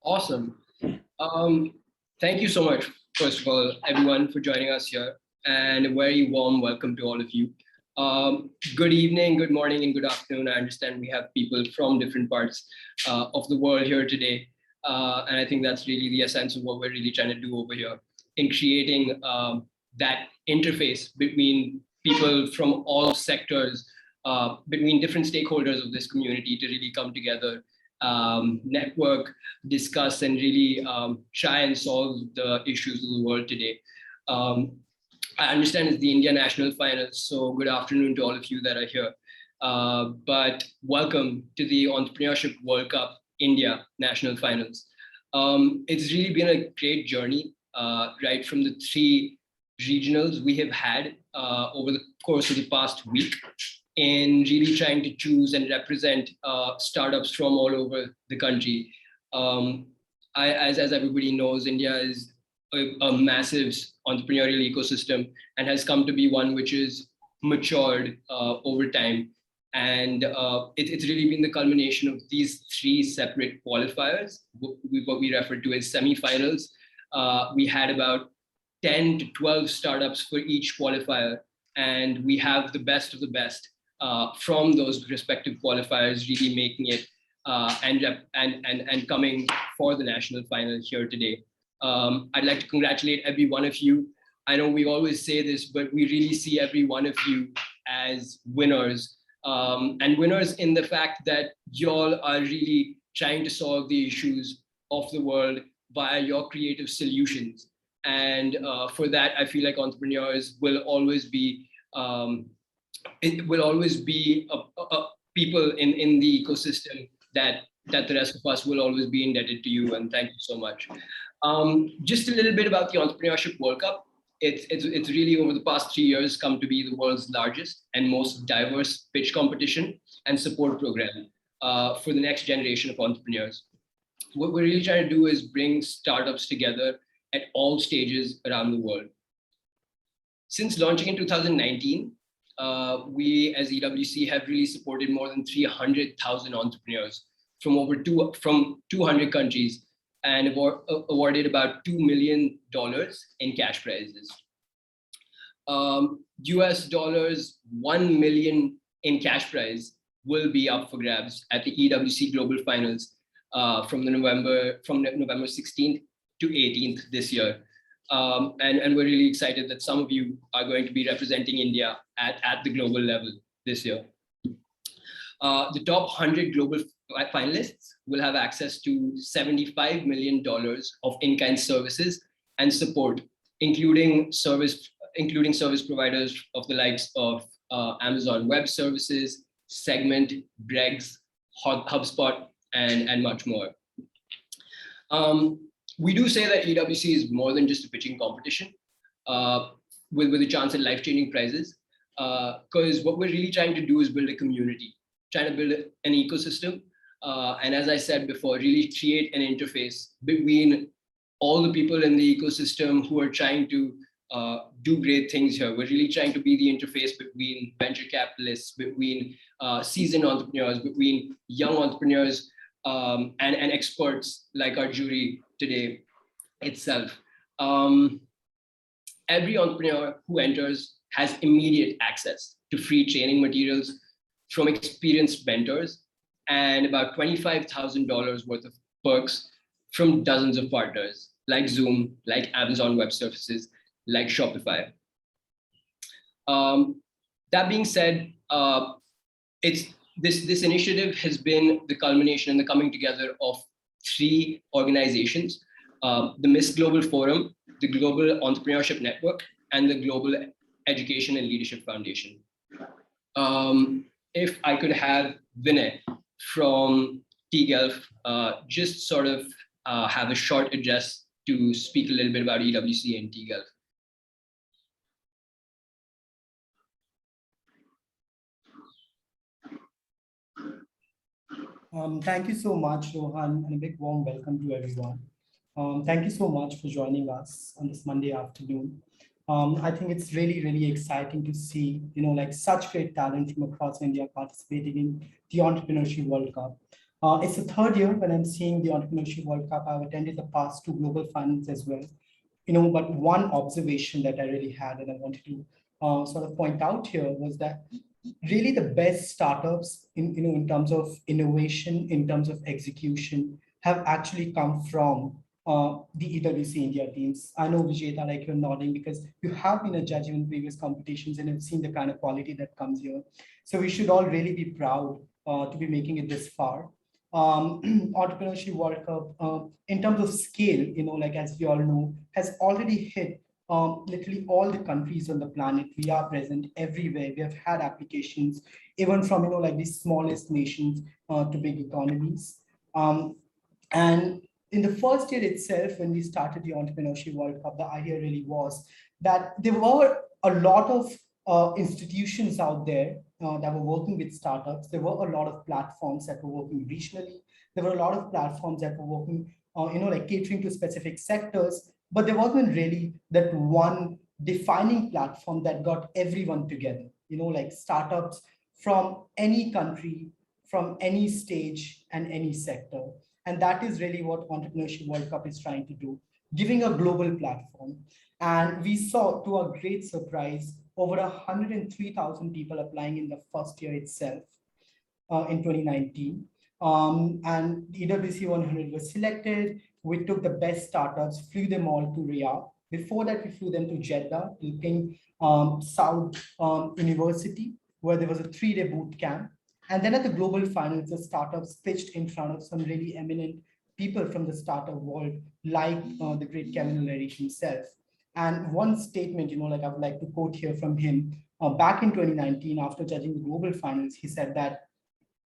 Awesome. Um, Thank you so much, first of all, everyone, for joining us here, and a very warm welcome to all of you. Good evening, good morning, and good afternoon. I understand we have people from different parts of the world here today, and I think that's really the essence of what we're really trying to do over here in creating that interface between people from all sectors, between different stakeholders of this community to really come together, network, discuss, and really try and solve the issues of the world today. I understand it's the India National Finals, so good afternoon to all of you that are here. But welcome to the Entrepreneurship World Cup India National Finals. It's really been a great journey, right from the three regionals we have had over the course of the past week, in really trying to choose and represent startups from all over the country. As everybody knows, India is a massive entrepreneurial ecosystem and has come to be one which is matured over time. And it's really been the culmination of these three separate qualifiers, what we refer to as semifinals. We had about 10 to 12 startups for each qualifier, and we have the best of the best from those respective qualifiers, really making it and coming for the national final here today. I'd like to congratulate every one of you. I know we always say this, but we really see every one of you as winners, and winners in the fact that y'all are really trying to solve the issues of the world via your creative solutions. And for that, I feel like entrepreneurs will always be it will always be people in the ecosystem that the rest of us will always be indebted to you, and thank you so much. Just a little bit about the Entrepreneurship World Cup. It's really over the past 3 years come to be the world's largest and most diverse pitch competition and support program for the next generation of entrepreneurs. What we're really trying to do is bring startups together at all stages around the world. Since launching in 2019, we as EWC have really supported more than 300,000 entrepreneurs from 200 countries, and awarded about $2 million in cash prizes. US dollars 1 million in cash prize will be up for grabs at the EWC Global Finals from November 16th to 18th this year. And we're really excited that some of you are going to be representing India at the global level this year. The top 100 global finalists will have access to $75 million of in-kind services and support, including service providers of the likes of Amazon Web Services, Segment, Bregs, HubSpot, and much more. We do say that EWC is more than just a pitching competition with a chance at life-changing prizes, because what we're really trying to do is build a community, trying to build an ecosystem, and as I said before, really create an interface between all the people in the ecosystem who are trying to do great things here. We're really trying to be the interface between venture capitalists, between seasoned entrepreneurs, between young entrepreneurs, and experts like our jury today itself. Every entrepreneur who enters has immediate access to free training materials from experienced mentors and about $25,000 worth of perks from dozens of partners like Zoom, like Amazon Web Services, like Shopify. That being said, this initiative has been the culmination and the coming together of three organizations: the Miss Global Forum, the Global Entrepreneurship Network, and the Global Education and Leadership Foundation. If I could have Vinay from TGELF just sort of have a short address to speak a little bit about EWC and TGELF. Thank you so much, Rohan, and a big warm welcome to everyone. Thank you so much for joining us on this Monday afternoon. I think it's really, really exciting to see, like such great talent from across India participating in the Entrepreneurship World Cup. It's the third year when I'm seeing the Entrepreneurship World Cup. I've attended the past two global finals as well. But one observation that I really had and I wanted to sort of point out here was that really the best startups in terms of innovation, in terms of execution, have actually come from the EWC India teams. I know Vijeta, like you're nodding because you have been a judge in previous competitions and have seen the kind of quality that comes here. So we should all really be proud to be making it this far. Entrepreneurship World Cup, in terms of scale, like as we all know, has already hit literally all the countries on the planet. We are present everywhere. We have had applications, even from like the smallest nations to big economies. And in the first year itself, when we started the Entrepreneurship World Cup, the idea really was that there were a lot of institutions out there that were working with startups. There were a lot of platforms that were working regionally. There were a lot of platforms that were working, like catering to specific sectors, but there wasn't really that one defining platform that got everyone together, like startups from any country, from any stage and any sector. And that is really what Entrepreneurship World Cup is trying to do, giving a global platform. And we saw, to our great surprise, over 103,000 people applying in the first year itself in 2019. And the EWC 100 was selected. We took the best startups, flew them all to Riyadh. Before that, we flew them to Jeddah, to King Saud University, where there was a 3-day boot camp. And then at the global finals, the startups pitched in front of some really eminent people from the startup world, like the great Kevin O'Leary himself. And one statement, like I would like to quote here from him, back in 2019, after judging the global finals, he said that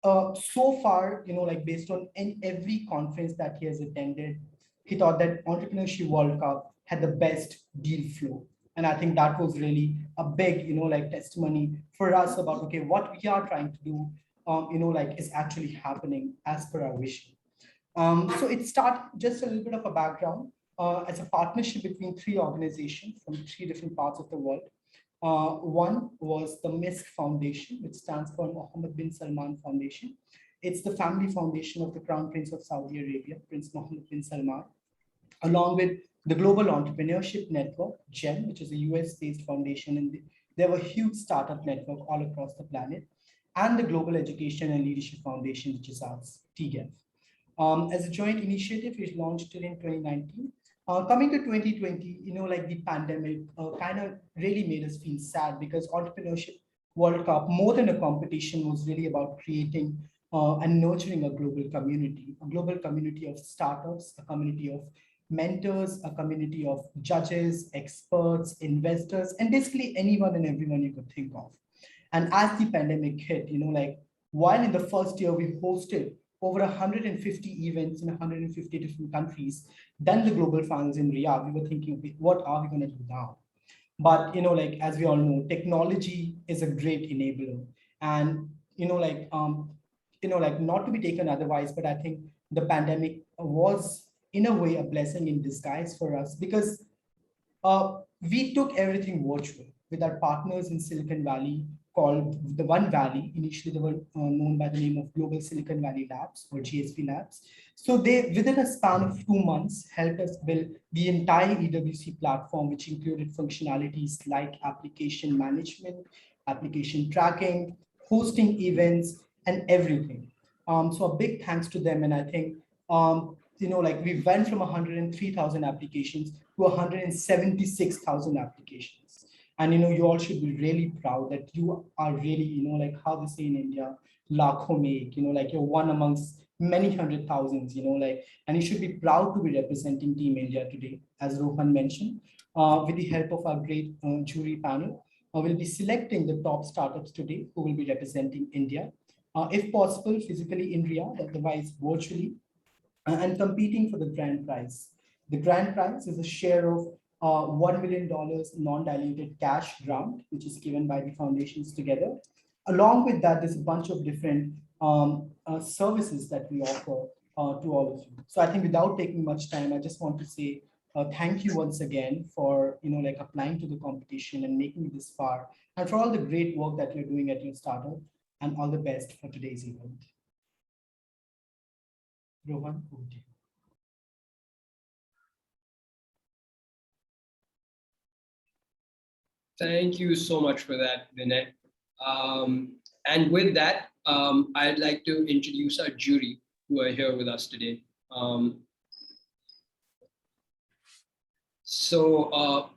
so far, like based on every conference that he has attended, he thought that Entrepreneurship World Cup had the best deal flow. And I think that was really a big, like testimony for us about, okay, what we are trying to do, like is actually happening as per our vision. So it started just a little bit of a background as a partnership between three organizations from three different parts of the world. One was the MISC Foundation, which stands for Mohammed bin Salman Foundation. It's the family foundation of the Crown Prince of Saudi Arabia, Prince Mohammed bin Salman, along with the Global Entrepreneurship Network, GEM, which is a US-based foundation, and there were huge startup network all across the planet, and the Global Education and Leadership Foundation, which is ours, TGEF. As a joint initiative, we launched it in 2019. Coming to 2020, like the pandemic kind of really made us feel sad because Entrepreneurship World Cup, more than a competition, was really about creating and nurturing a global community of startups, a community of mentors, a community of judges, experts, investors, and basically anyone and everyone you could think of. And as the pandemic hit, like while in the first year we hosted over 150 events in 150 different countries, then the global finals in Riyadh, we were thinking, okay, what are we going to do now? But like as we all know, technology is a great enabler, and like not to be taken otherwise, but I think the pandemic was in a way a blessing in disguise for us because we took everything virtual with our partners in Silicon Valley called the One Valley. Initially, they were known by the name of Global Silicon Valley Labs or GSV Labs. So they, within a span of 2 months, helped us build the entire EWC platform, which included functionalities like application management, application tracking, hosting events, and everything. So a big thanks to them. And I think like we went from 103,000 applications to 176,000 applications. And you all should be really proud that you are really, like how they say in India, lakho make, like you're one amongst many hundred thousands, like, and you should be proud to be representing Team India today, as Rohan mentioned, with the help of our great jury panel. We'll be selecting the top startups today who will be representing India, if possible, physically in Riyadh, otherwise virtually, and competing for the grand prize. The grand prize is a share of $1 million non-diluted cash grant, which is given by the foundations together. Along with that, there's a bunch of different services that we offer to all of you. So I think without taking much time, I just want to say thank you once again for like applying to the competition and making it this far, and for all the great work that you're doing at your startup, and all the best for today's event. Rohan, over to you. Thank you so much for that, Vinay. And with that, I'd like to introduce our jury who are here with us today.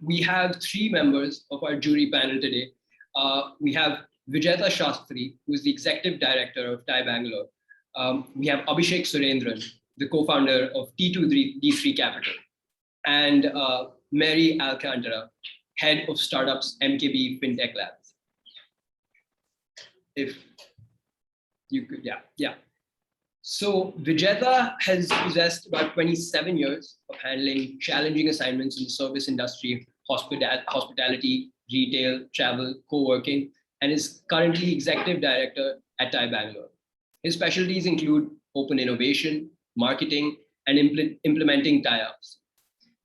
We have three members of our jury panel today. We have Virya Shastri, who is the Executive Director of TIE Bangalore. We have Abhishek Surendran, the co-founder of T2D3 Capital, and Mary Alcantara, Head of Startups MKB FinTech Labs. If you could, yeah. So Vijeta has possessed about 27 years of handling challenging assignments in the service industry, hospitality, retail, travel, co-working, and is currently Executive Director at TIE Bangalore. His specialties include open innovation, marketing, and implementing tie-ups,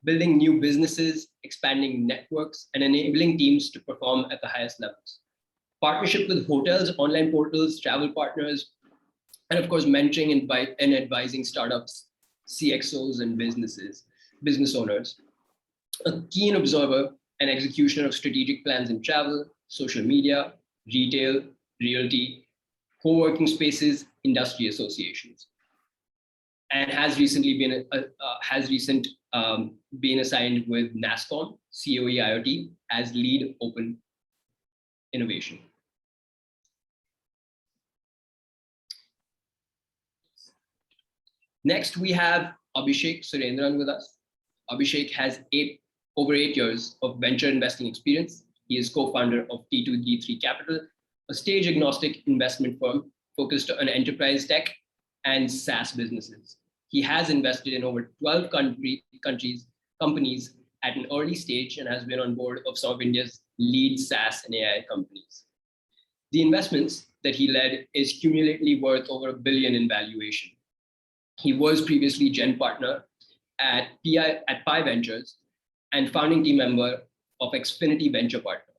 building new businesses, expanding networks, and enabling teams to perform at the highest levels. Partnership with hotels, online portals, travel partners, and of course, mentoring and advising startups, CXOs, and business owners. A keen observer and executioner of strategic plans in travel, social media, retail, realty, co-working spaces, industry associations, and has recently been been assigned with NASCOM COE IoT as lead open innovation. Next, we have Abhishek Surendran with us. Abhishek has over 8 years of venture investing experience. He is co-founder of T2D3 Capital, a stage agnostic investment firm focused on enterprise tech and SaaS businesses. He has invested in over 12 companies at an early stage and has been on board of some of India's lead SaaS and AI companies. The investments that he led is cumulatively worth over $1 billion in valuation. He was previously Gen partner at Pi Ventures and founding team member of Xfinity Venture Partner.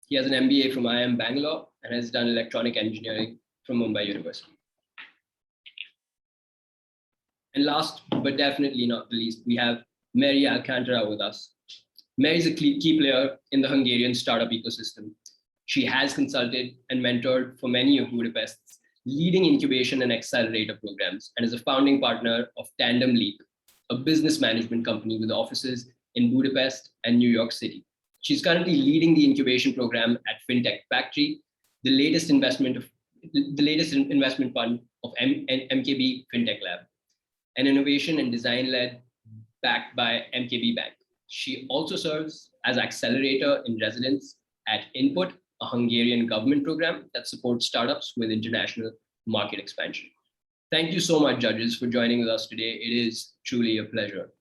He has an MBA from IIM Bangalore and has done electronic engineering from Mumbai University. And last, but definitely not the least, we have Mary Alcantara with us. Mary is a key player in the Hungarian startup ecosystem. She has consulted and mentored for many of Budapest's leading incubation and accelerator programs, and is a founding partner of Tandem Leap, a business management company with offices in Budapest and New York City. She's currently leading the incubation program at FinTech Factory, the latest investment fund of MKB FinTech Lab, an innovation and design-led backed by MKB Bank. She also serves as accelerator in residence at Input, a Hungarian government program that supports startups with international market expansion. Thank you so much, judges, for joining with us today. It is truly a pleasure.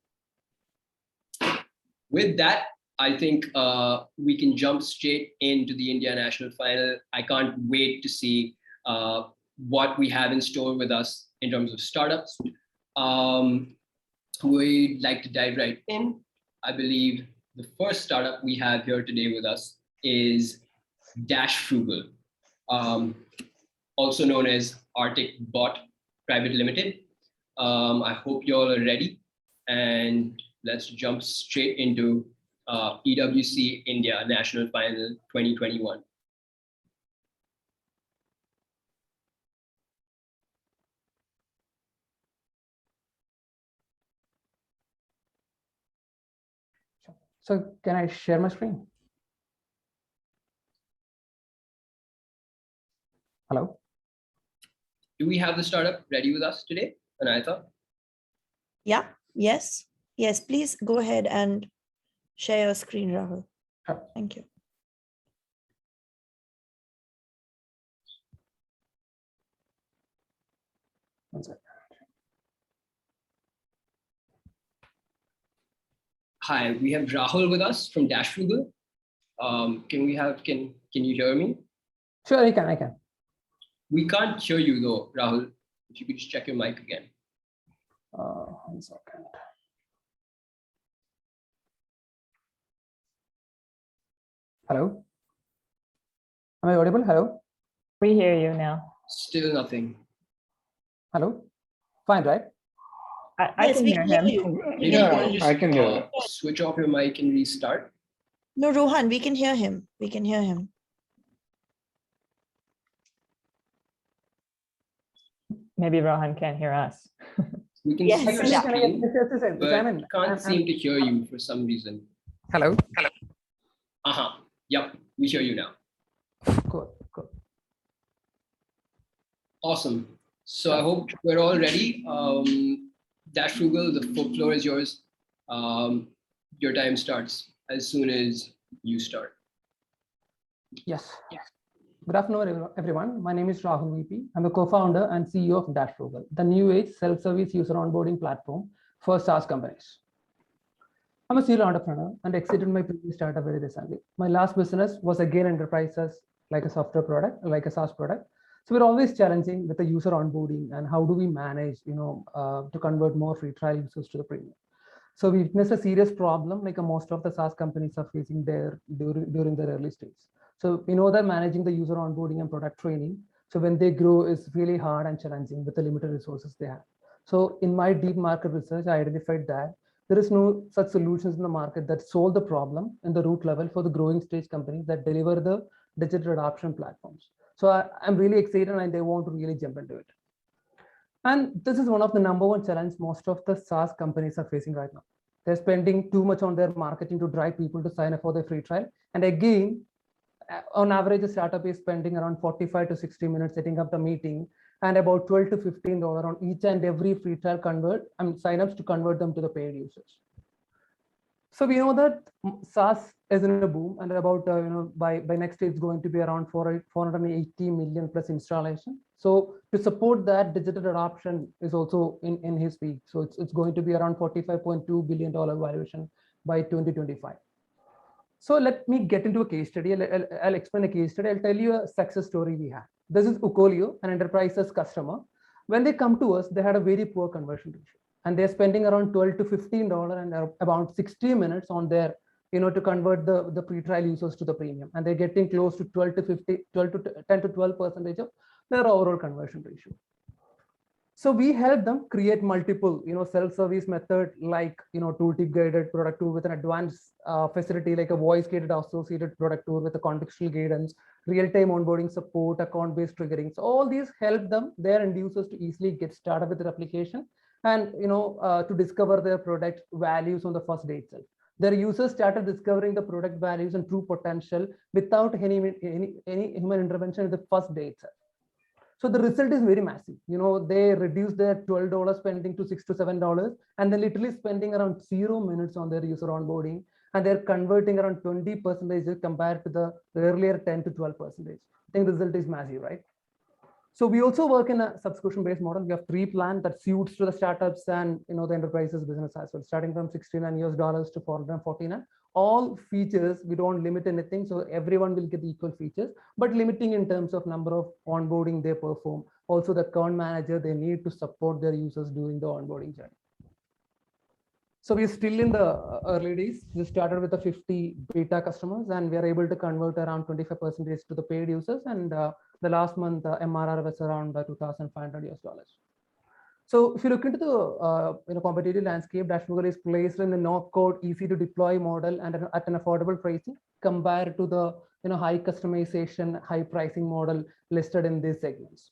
With that, I think we can jump straight into the India National Final. I can't wait to see what we have in store with us in terms of startups. We'd like to dive right in. I believe the first startup we have here today with us is Dash Frugal, also known as Arctic Bot Private Limited. I hope you all are ready, and let's jump straight into EWC India National Final 2021. So can I share my screen? Hello? Do we have the startup ready with us today, Anayatha? Yeah, yes, please go ahead and share your screen, Rahul. Sure. Thank you. One second. Hi, we have Rahul with us from Dash Frugal. Can you hear me? Sure, I can. We can't hear you though, Rahul. If you could just check your mic again. 1 second. Hello? Am I audible? Hello? We hear you now. Still nothing. Hello? Fine, right? I Yes, can we hear can hear him. you. We Yeah, can hear you. I can hear it. Switch off your mic and restart. No, Rohan, we can hear him. We can hear him. Maybe Rohan can't hear us. We can Yes, see your yeah. screen, but Simon, can't seem to hear you for some reason. hello. Yep, we hear you now. Cool, cool. Awesome. So I hope we're all ready. Dash Frugal, the floor is yours. Your time starts as soon as you start. Yes. Good afternoon, everyone. My name is Rahul VP. I'm the co-founder and CEO of Dash Frugal, the new age self-service user onboarding platform for SaaS companies. I'm a serial entrepreneur and exited my previous startup very recently. My last business was again enterprises like a software product, like a SaaS product. So we're always challenging with the user onboarding and how do we manage, to convert more free trial users to the premium. So we witnessed a serious problem like most of the SaaS companies are facing there during their early stage. So we know that managing the user onboarding and product training, so when they grow is really hard and challenging with the limited resources they have. So in my deep market research, I identified that there is no such solutions in the market that solve the problem in the root level for the growing stage companies that deliver the digital adoption platforms. So I'm really excited and they want to really jump into it. And this is one of the #1 challenge most of the SaaS companies are facing right now. They're spending too much on their marketing to drive people to sign up for their free trial. And again, on average, a startup is spending around 45 to 60 minutes setting up the meeting and about $12 to $15 on each and every free trial signups to convert them to the paid users. So we know that SaaS is in a boom, and about by next year it's going to be around 480 million plus installation. So to support that, digital adoption is also in his peak. So it's going to be around $45.2 billion valuation by 2025. So let me get into a case study. I'll explain a case study. I'll tell you a success story we have. This is Ukolio, an enterprises customer. When they come to us, they had a very poor conversion ratio, and they're spending around $12 to $15 and about 60 minutes on their, to convert the pre-trial users to the premium, and they're getting close to 10 to 12% of their overall conversion ratio. So we help them create multiple, self-service method like, tooltip guided product tool with an advanced facility like a voice gated associated product tool with a contextual guidance, real-time onboarding support, account-based triggering. So all these help them, their end users, to easily get started with their application and, to discover their product values on the first day itself. Their users started discovering the product values and true potential without any human intervention in the first day itself. So the result is very massive. They reduce their $12 spending to $6 to $7, and they're literally spending around 0 minutes on their user onboarding, and they're converting around 20% compared to the earlier 10 to 12%. I think the result is massive, right? So we also work in a subscription-based model. We have 3 plans that suits to the startups and the enterprises business as well, starting from $69 to $449. All features, we don't limit anything, so everyone will get equal features, but limiting in terms of number of onboarding they perform. Also, the account manager, they need to support their users during the onboarding journey. So we're still in the early days. We started with the 50 beta customers, and we are able to convert around 25% to the paid users. And the last month, MRR was around $2,500. So if you look into the competitive landscape, Dash Frugal is placed in the no-code, easy to deploy model and at an affordable pricing compared to the high customization, high pricing model listed in these segments.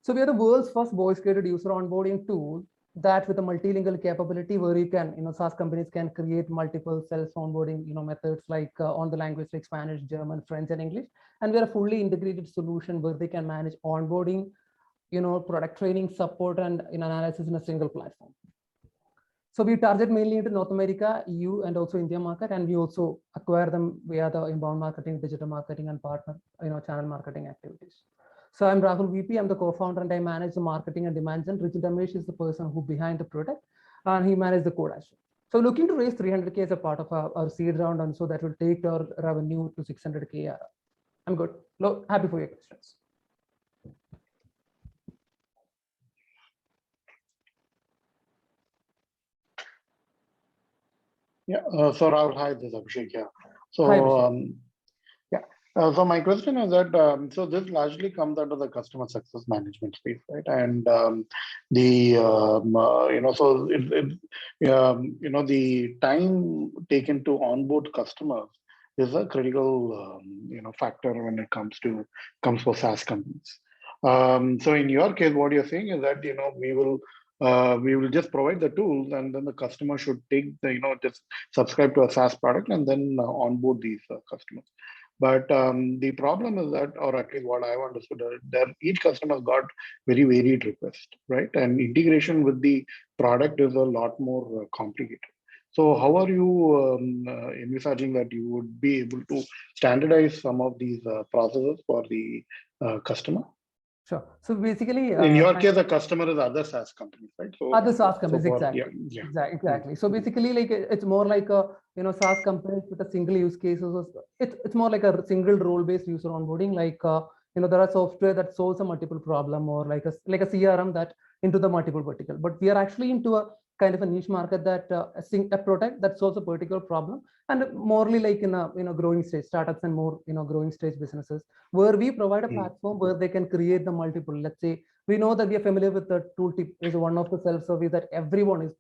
So we are the world's first voice-guided user onboarding tool that with a multilingual capability where you can, SaaS companies can create multiple self-onboarding, methods like on the language like Spanish, German, French, and English. And we're a fully integrated solution where they can manage onboarding, product training, support, and analysis in a single platform. So we target mainly into North America, EU, and also India market, and we also acquire them via the inbound marketing, digital marketing, and partner, channel marketing activities. So I'm Rahul VP. I'm the co-founder, and I manage the marketing and demand gen. Richard Damesh is the person who behind the product, and he manages the code as well. So looking to raise 300K as a part of our seed round, and so that will take our revenue to 600K. I'm good. Happy for your questions. Yeah. So Rahul, hi, this is Abhishek here. So Hi, Abhishek. yeah. So my question is that so this largely comes under the customer success management space, right? And so the time taken to onboard customers is a critical factor when it comes for SaaS companies. So in your case, what you're saying is that we will just provide the tools, and then the customer should take just subscribe to a SaaS product and then onboard these customers. But the problem is that, or at least what I've understood, that each customer has got very varied requests, right? And integration with the product is a lot more complicated. So how are you envisaging that you would be able to standardize some of these processes for the customer? Sure. So basically, in your case, the customer is other SaaS companies, right? So other SaaS companies, exactly. Yeah. Exactly. So basically, like it's more like a SaaS companies with a single use cases. It's more like a single role based user onboarding. Like there are software that solves a multiple problem, or like a CRM that into the multiple vertical. But we are actually into a kind of a niche market that a product that solves a particular problem, and morely like in a growing stage startups and more growing stage businesses, where we provide a platform where they can create the multiple. Let's say we know that we are familiar with the tooltip is one of the self-service that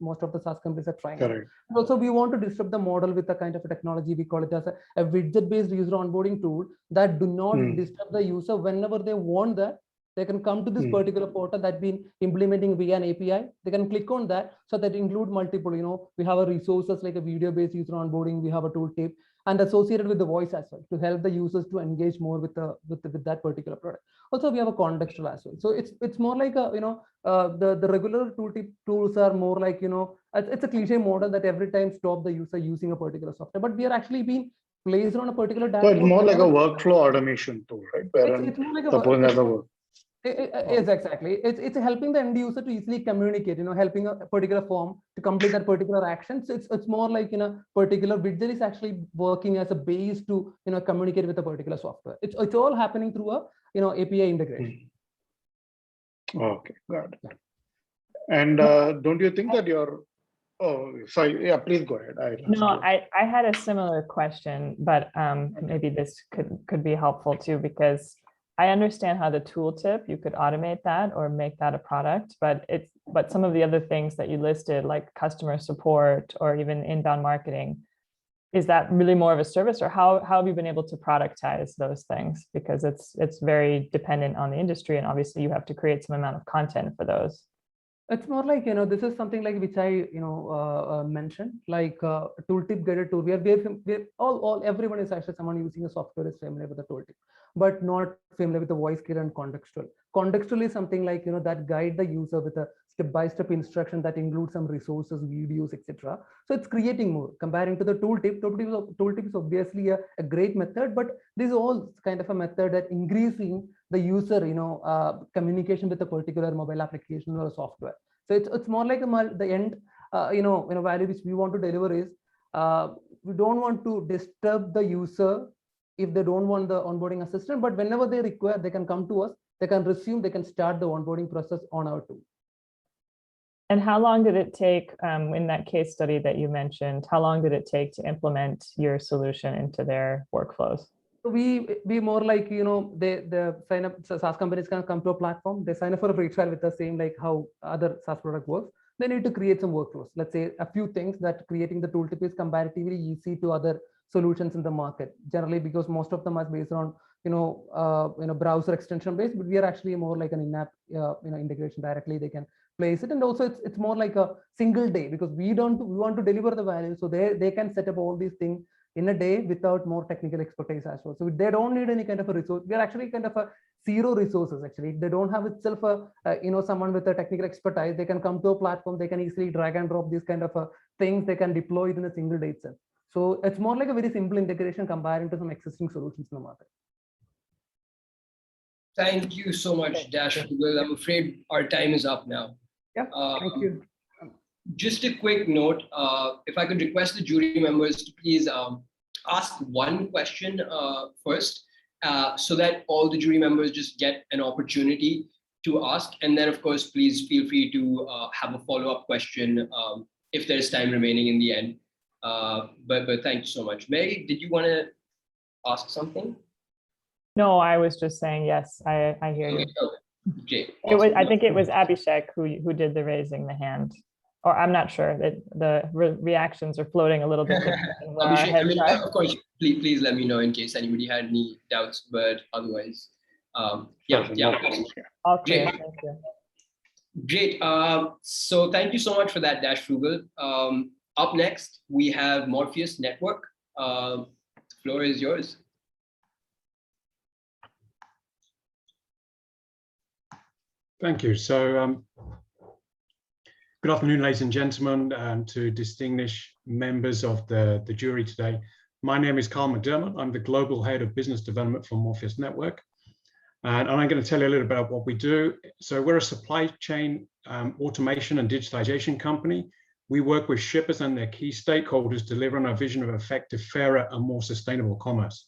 most of the SaaS companies are trying. Correct. And also we want to disrupt the model with a kind of a technology. We call it as a widget-based user onboarding tool that do not disturb the user whenever they want that. They can come to this particular portal that's been implementing via an API. They can click on that. So that include multiple, we have a resources like a video-based user onboarding. We have a tooltip and associated with the voice as well to help the users to engage more with that particular product. Also, we have a contextual as well. So it's more like the regular tooltip tools are more like it's a cliche model that every time stop the user using a particular software. But we are actually being placed on a particular dashboard. So it's more like a workflow automation tool, right? It's more like a Yes, exactly. It's helping the end user to easily communicate, helping a particular form to complete that particular action. So it's more like particular widget is actually working as a base to communicate with a particular software. It's all happening through a API integration. Okay, got it. And don't you think that you're sorry, yeah, please go ahead. I had a similar question, but maybe this could be helpful too, because I understand how the tooltip, you could automate that or make that a product, but some of the other things that you listed, like customer support or even inbound marketing, is that really more of a service, or how have you been able to productize those things? Because it's very dependent on the industry, and obviously you have to create some amount of content for those. It's more like, this is something like which I, mentioned, like tooltip guided tool. Everyone is actually someone using a software is familiar with the tooltip, but not familiar with the voice kit and contextual. Contextual is something like, that guide the user with a step-by-step instruction that includes some resources, videos, etc. So it's creating more comparing to the tooltip. Tooltip is obviously a great method, but this is all kind of a method that increasing the user, communication with a particular mobile application or software. So it's more like the end, value which we want to deliver is we don't want to disturb the user if they don't want the onboarding assistant, but whenever they require, they can come to us, they can start the onboarding process on our tool. And how long did it take in that case study that you mentioned? How long did it take to implement your solution into their workflows? So we more like, they sign up, so SaaS companies can come to a platform, they sign up for a free trial with the same like how other SaaS product works. They need to create some workflows. Let's say a few things that creating the tooltip is comparatively easy to other solutions in the market, generally because most of them are based on browser extension based, but we are actually more like an in-app integration directly. They can place it, and also it's more like a single day, because we want to deliver the value, so they can set up all these things in a day without more technical expertise as well. So they don't need any kind of a resource. We are actually kind of a zero resources actually. They don't have itself someone with a technical expertise. They can come to a platform. They can easily drag and drop these kind of things. They can deploy it in a single day itself. So it's more like a very simple integration comparing to some existing solutions in the market. Thank you so much, Dash. I'm afraid our time is up now. Yeah, thank you. Just a quick note, if I could request the jury members to please ask one question first, so that all the jury members just get an opportunity to ask. And then, of course, please feel free to have a follow-up question if there's time remaining in the end. But thank you so much. Mary, did you want to ask something? No, I was just saying, yes, I hear you. Okay, okay. Great. It was, I Awesome. think it was Abhishek who did the raising the hand, or I'm not sure that the reactions are floating a little bit different than where our Abhishek, I heads mean, are. of course, please let me know in case anybody had any doubts, but otherwise, yeah, Sure, yeah. no problem, yeah. All clear, Great. thank you. Great. So thank you so much for that, Dash Frugal. Up next, we have Morpheus Network. The floor is yours. Thank you. So good afternoon, ladies and gentlemen, to distinguished members of the jury today. My name is Carl McDermott. I'm the Global Head of Business Development for Morpheus Network. And I'm going to tell you a little bit about what we do. So we're a supply chain automation and digitization company. We work with shippers and their key stakeholders, delivering our vision of effective, fairer, and more sustainable commerce.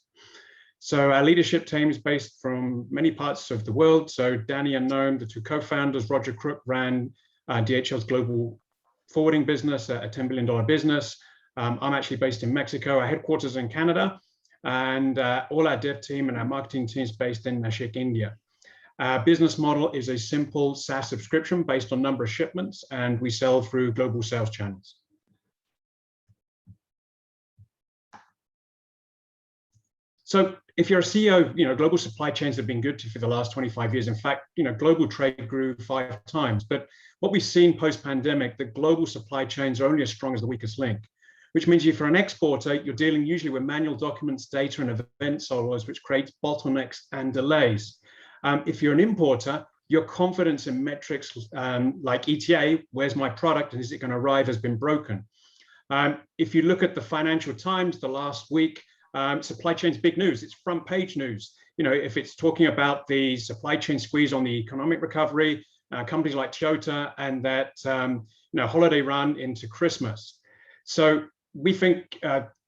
So our leadership team is based from many parts of the world. So Danny and Noam, the two co-founders, Roger Crook ran DHL's global forwarding business, a $10 billion business. I'm actually based in Mexico. Our headquarters in Canada, and all our dev team and our marketing team is based in Nashik, India. Our business model is a simple SaaS subscription based on number of shipments, and we sell through global sales channels. So if you're a CEO, global supply chains have been good to you for the last 25 years. In fact, global trade grew 5 times. But what we've seen post-pandemic, the global supply chains are only as strong as the weakest link, which means if you're an exporter, you're dealing usually with manual documents, data, and event silos, which creates bottlenecks and delays. If you're an importer, your confidence in metrics like ETA, where's my product and is it going to arrive, has been broken. If you look at the Financial Times the last week, supply chain's big news. It's front page news. If it's talking about the supply chain squeeze on the economic recovery, companies like Toyota and that holiday run into Christmas. So we think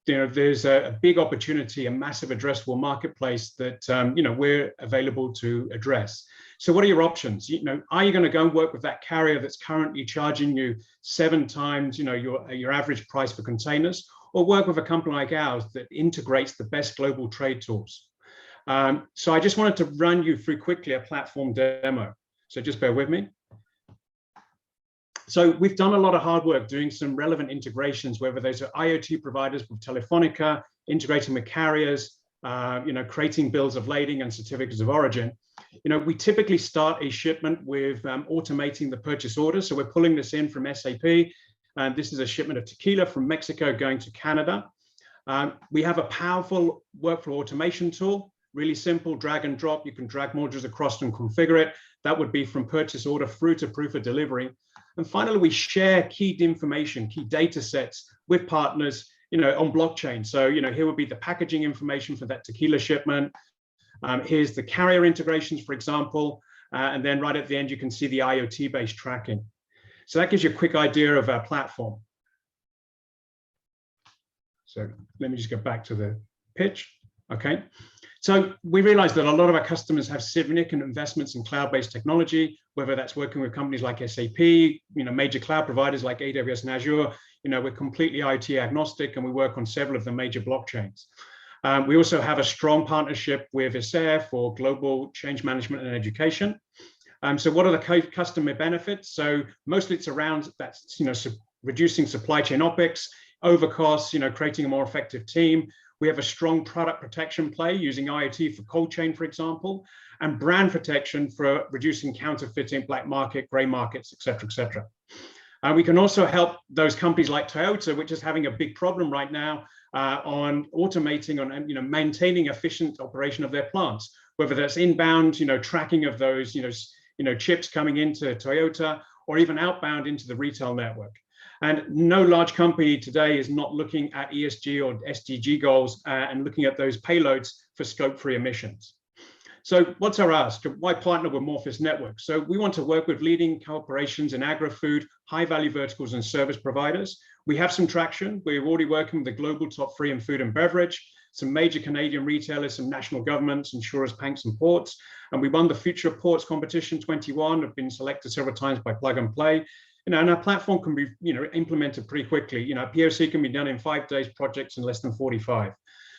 there's a big opportunity, a massive addressable marketplace that we're available to address. So what are your options? Are you going to go and work with that carrier that's currently charging you 7 times your average price for containers, or work with a company like ours that integrates the best global trade tools? So I just wanted to run you through quickly a platform demo. So just bear with me. So we've done a lot of hard work doing some relevant integrations, whether those are IoT providers with Telefonica, integrating with carriers, creating bills of lading and certificates of origin. We typically start a shipment with automating the purchase order. So we're pulling this in from SAP. And this is a shipment of tequila from Mexico going to Canada. We have a powerful workflow automation tool, really simple, drag and drop. You can drag modules across and configure it. That would be from purchase order through to proof of delivery. And finally, we share key information, key data sets with partners, on blockchain. So, here would be the packaging information for that tequila shipment. Here's the carrier integrations, for example. And then right at the end, you can see the IoT-based tracking. So that gives you a quick idea of our platform. So let me just go back to the pitch. Okay. So we realized that a lot of our customers have significant investments in cloud-based technology, whether that's working with companies like SAP, major cloud providers like AWS and Azure. We're completely IoT agnostic, and we work on several of the major blockchains. We also have a strong partnership with ISER for global change management and education. So what are the customer benefits? So mostly it's around that, reducing supply chain OpEx, overcosts, creating a more effective team. We have a strong product protection play using IoT for cold chain, for example, and brand protection for reducing counterfeiting, black market, gray markets, et cetera, et cetera. We can also help those companies like Toyota, which is having a big problem right now on automating and maintaining efficient operation of their plants, whether that's inbound, tracking of those, chips coming into Toyota, or even outbound into the retail network. And no large company today is not looking at ESG or SDG goals and looking at those payloads for scope-free emissions. So what's our ask? Why partner with Morpheus Network? So we want to work with leading corporations in agri-food, high-value verticals, and service providers. We have some traction. We're already working with the global top 3 in food and beverage, some major Canadian retailers, some national governments, insurers, banks, and ports. And we won the Future of Ports Competition 21, have been selected several times by Plug and Play. And our platform can be implemented pretty quickly. POC can be done in 5 days, projects in less than 45.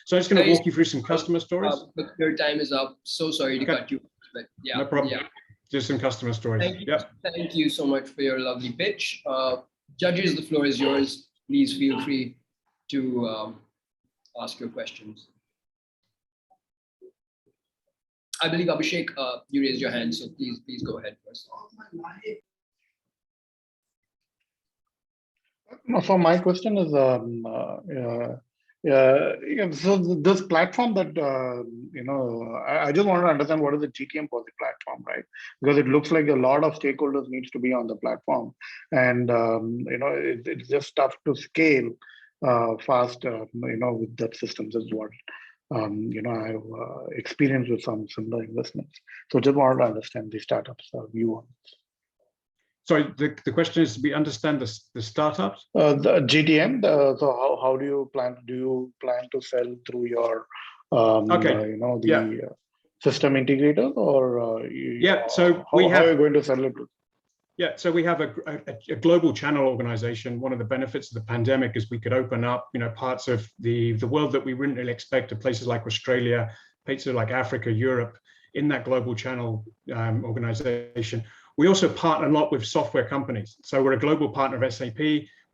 So I'm just going to walk you through some customer stories. But your time is up. So sorry to cut you, but yeah. No problem. Yeah. Just some customer stories. Thank you so much for your lovely pitch. Judges, the floor is yours. Please feel free to ask your questions. I believe Abhishek, you raised your hand, so please go ahead first. No, so my question is, so this platform that, I just want to understand what is the GTM for the platform, right? Because it looks like a lot of stakeholders needs to be on the platform, and it's just tough to scale fast, with that systems as well. I've experienced with some similar investments. So just wanted to understand the startups view on it. Sorry, the question is, we understand the startups? The GTM, so how do you plan to sell through your, system integrator, or so how are you going to sell it? Yeah, so we have a global channel organization. One of the benefits of the pandemic is we could open up, parts of the world that we wouldn't really expect, to places like Australia, places like Africa, Europe, in that global channel organization. We also partner a lot with software companies. So we're a global partner of SAP.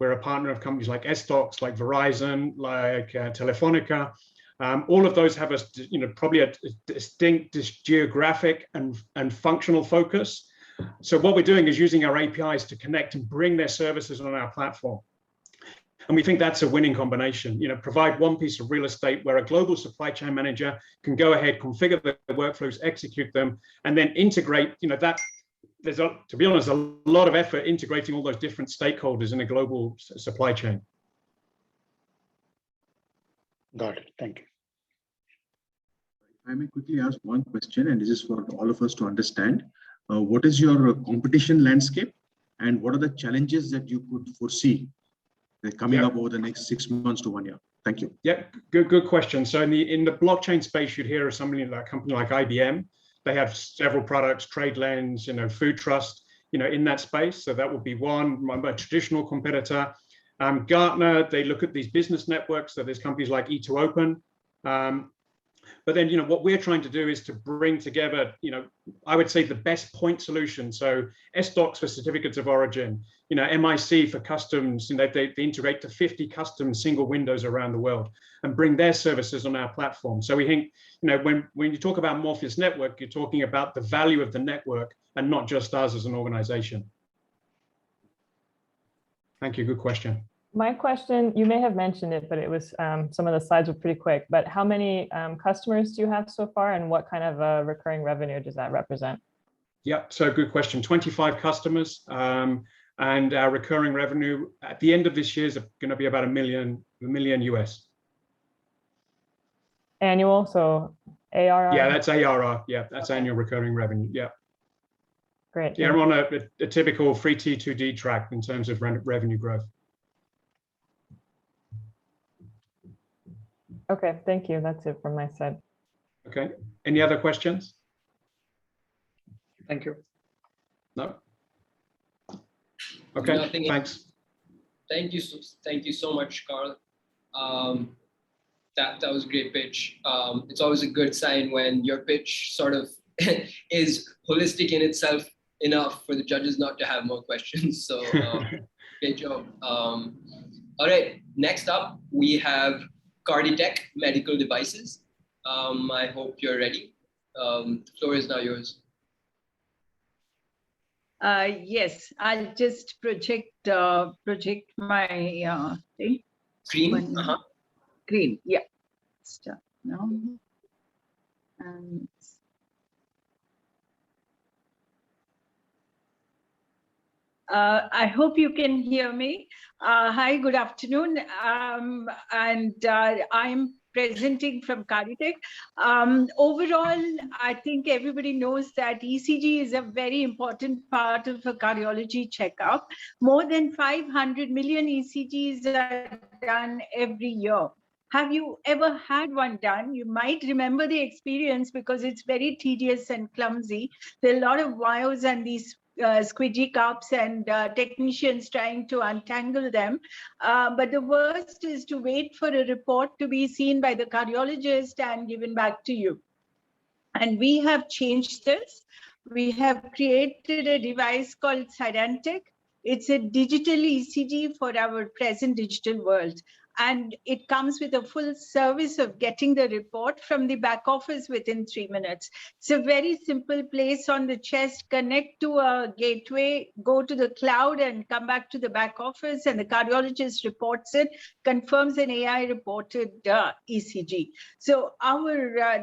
We're a partner of companies like Estox, like Verizon, like Telefonica. All of those have probably a distinct geographic and functional focus. So what we're doing is using our APIs to connect and bring their services on our platform. And we think that's a winning combination. Provide one piece of real estate where a global supply chain manager can go ahead, configure the workflows, execute them, and then integrate, that. There's, to be honest, a lot of effort integrating all those different stakeholders in a global supply chain. Got it. Thank you. I may quickly ask one question, and this is for all of us to understand. What is your competition landscape, and what are the challenges that you could foresee coming up over the next 6 months to 1 year? Thank you. Yeah, good question. So in the blockchain space, you'd hear of somebody like a company like IBM. They have several products, TradeLens, Food Trust, in that space. So that would be one, a traditional competitor. Gartner, they look at these business networks. So there's companies like E2Open. But then, what we're trying to do is to bring together, I would say the best point solution. So SDocs for certificates of origin, MIC for customs, they integrate to 50 custom single windows around the world and bring their services on our platform. So we think, when you talk about Morpheus Network, you're talking about the value of the network and not just us as an organization. Thank you. Good question. My question, you may have mentioned it, but it was some of the slides were pretty quick, but how many customers do you have so far, and what kind of recurring revenue does that represent? Yeah, so good question. 25 customers, and our recurring revenue at the end of this year is going to be about $1 million US. Annual, so ARR? Yeah, that's ARR. Yeah, that's annual recurring revenue. Yeah. Great. Yeah, we're on a typical 3T2D track in terms of revenue growth. Okay, thank you. That's it from my side. Okay. Any other questions? Thank you. No? Okay, Nothing. Thanks. Thank you so much, Carl. That was a great pitch. It's always a good sign when your pitch sort of is holistic in itself enough for the judges not to have more questions. So great job. All right, next up, we have Carditec medical devices. I hope you're ready. The floor is now yours. Yes, I'll just project my thing. Screen. Green. Yeah. Start now. And I hope you can hear me. Hi, good afternoon. I'm presenting from Carditec. Overall, I think everybody knows that ECG is a very important part of a cardiology checkup. More than 500 million ECGs are done every year. Have you ever had one done? You might remember the experience because it's very tedious and clumsy. There are a lot of wires and these squidgy cups and technicians trying to untangle them. But the worst is to wait for a report to be seen by the cardiologist and given back to you. And we have changed this. We have created a device called Cydantic. It's a digital ECG for our present digital world. And it comes with a full service of getting the report from the back office within 3 minutes. It's a very simple place on the chest, connect to a gateway, go to the cloud and come back to the back office, and the cardiologist reports it, confirms an AI reported ECG. So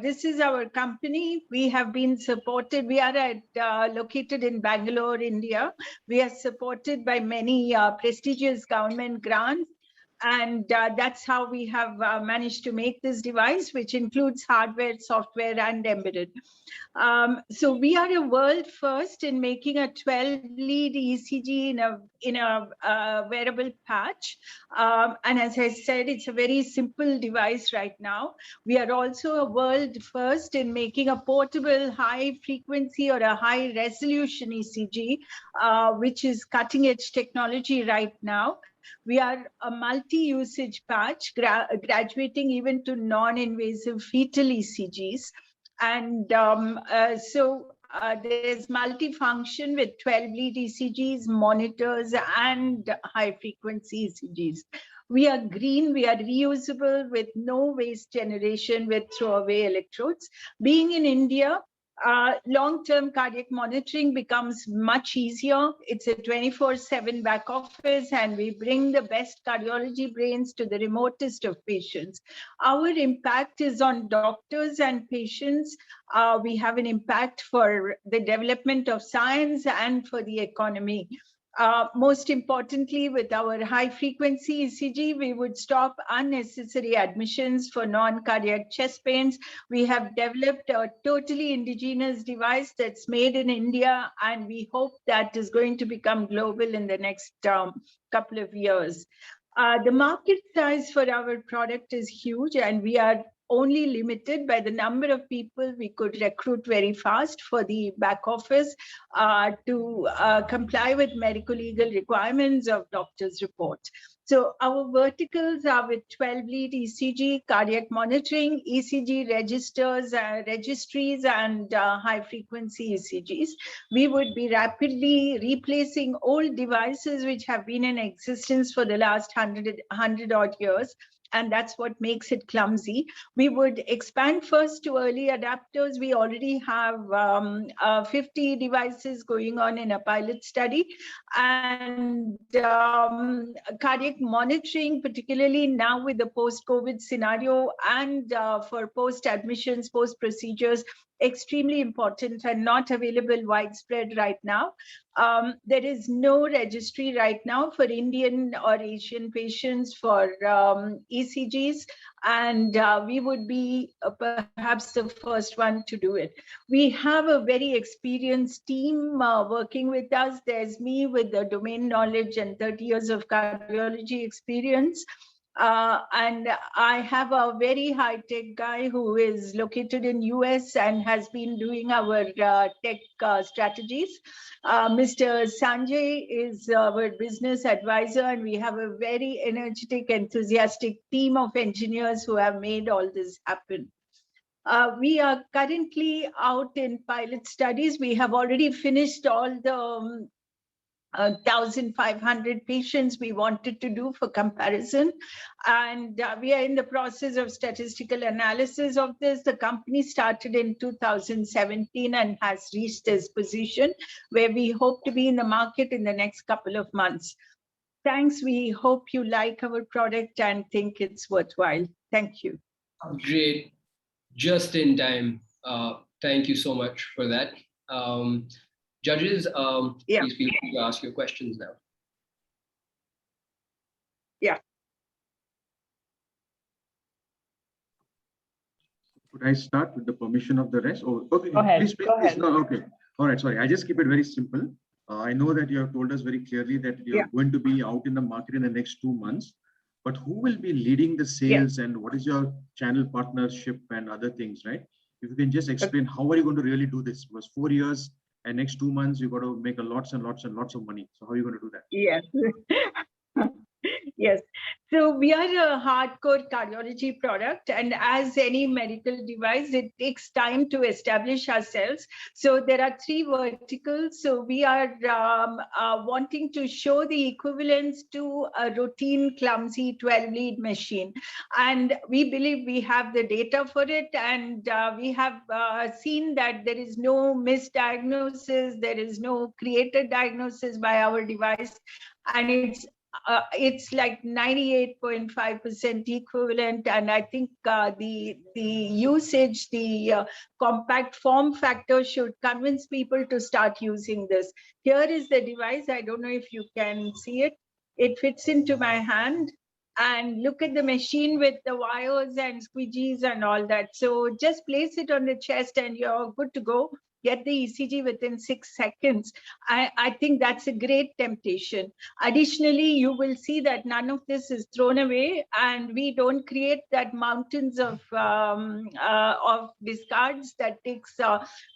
this is our company. We have been supported. We are located in Bangalore, India. We are supported by many prestigious government grants. And that's how we have managed to make this device, which includes hardware, software, and embedded. So we are a world first in making a 12-lead ECG in a wearable patch. And as I said, it's a very simple device right now. We are also a world first in making a portable high frequency or a high resolution ECG, which is cutting edge technology right now. We are a multi-usage patch, graduating even to non-invasive fetal ECGs. And there's multifunction with 12-lead ECGs, monitors, and high-frequency ECGs. We are green, we are reusable with no waste generation with throwaway electrodes. Being in India, long-term cardiac monitoring becomes much easier. It's a 24/7 back office, and we bring the best cardiology brains to the remotest of patients. Our impact is on doctors and patients. We have an impact for the development of science and for the economy. Most importantly, with our high-frequency ECG, we would stop unnecessary admissions for non-cardiac chest pains. We have developed a totally indigenous device that's made in India, and we hope that is going to become global in the next couple of years. The market size for our product is huge, and we are only limited by the number of people we could recruit very fast for the back office to comply with medical legal requirements of doctor's reports. So our verticals are with 12-lead ECG, cardiac monitoring, ECG registers, registries, and high-frequency ECGs. We would be rapidly replacing old devices which have been in existence for the last 100 odd years. And that's what makes it clumsy. We would expand first to early adapters. We already have 50 devices going on in a pilot study. And cardiac monitoring, particularly now with the post-COVID scenario and for post-admissions, post-procedures, extremely important and not available widespread right now. There is no registry right now for Indian or Asian patients for ECGs, and we would be perhaps the first one to do it. We have a very experienced team working with us. There's me with the domain knowledge and 30 years of cardiology experience. And I have a very high-tech guy who is located in US and has been doing our tech strategies. Mr. Sanjay is our business advisor, and we have a very energetic, enthusiastic team of engineers who have made all this happen. We are currently out in pilot studies. We have already finished all the 1,500 patients we wanted to do for comparison. And we are in the process of statistical analysis of this. The company started in 2017 and has reached this position where we hope to be in the market in the next couple of months. Thanks. We hope you like our product and think it's worthwhile. Thank you. Great. Just in time. Thank you so much for that. Judges, please feel free to ask your questions now. Yeah. Could I start with the permission of the rest? Oh, okay. Go ahead. Please, no, okay. All right. Sorry. I just keep it very simple. I know that you have told us very clearly that you're going to be out in the market in the next 2 months. But who will be leading the sales and what is your channel partnership and other things, right? If you can just explain how are you going to really do this? Because 4 years and next 2 months you got to make a lots and lots and lots of money. So how are you going to do that? Yes. Yes. So we are a hardcore cardiology product, and as any medical device, it takes time to establish ourselves. So there are 3 verticals. So we are wanting to show the equivalence to a routine clumsy 12-lead machine. And we believe we have the data for it. And we have seen that there is no misdiagnosis, there is no created diagnosis by our device. And it's like 98.5% equivalent, and I think the usage, the compact form factor should convince people to start using this. Here is the device. I don't know if you can see it. It fits into my hand, and look at the machine with the wires and squeegees and all that. So just place it on the chest and you're good to go. Get the ECG within 6 seconds. I think that's a great temptation. Additionally, you will see that none of this is thrown away, and we don't create that mountains of discards that takes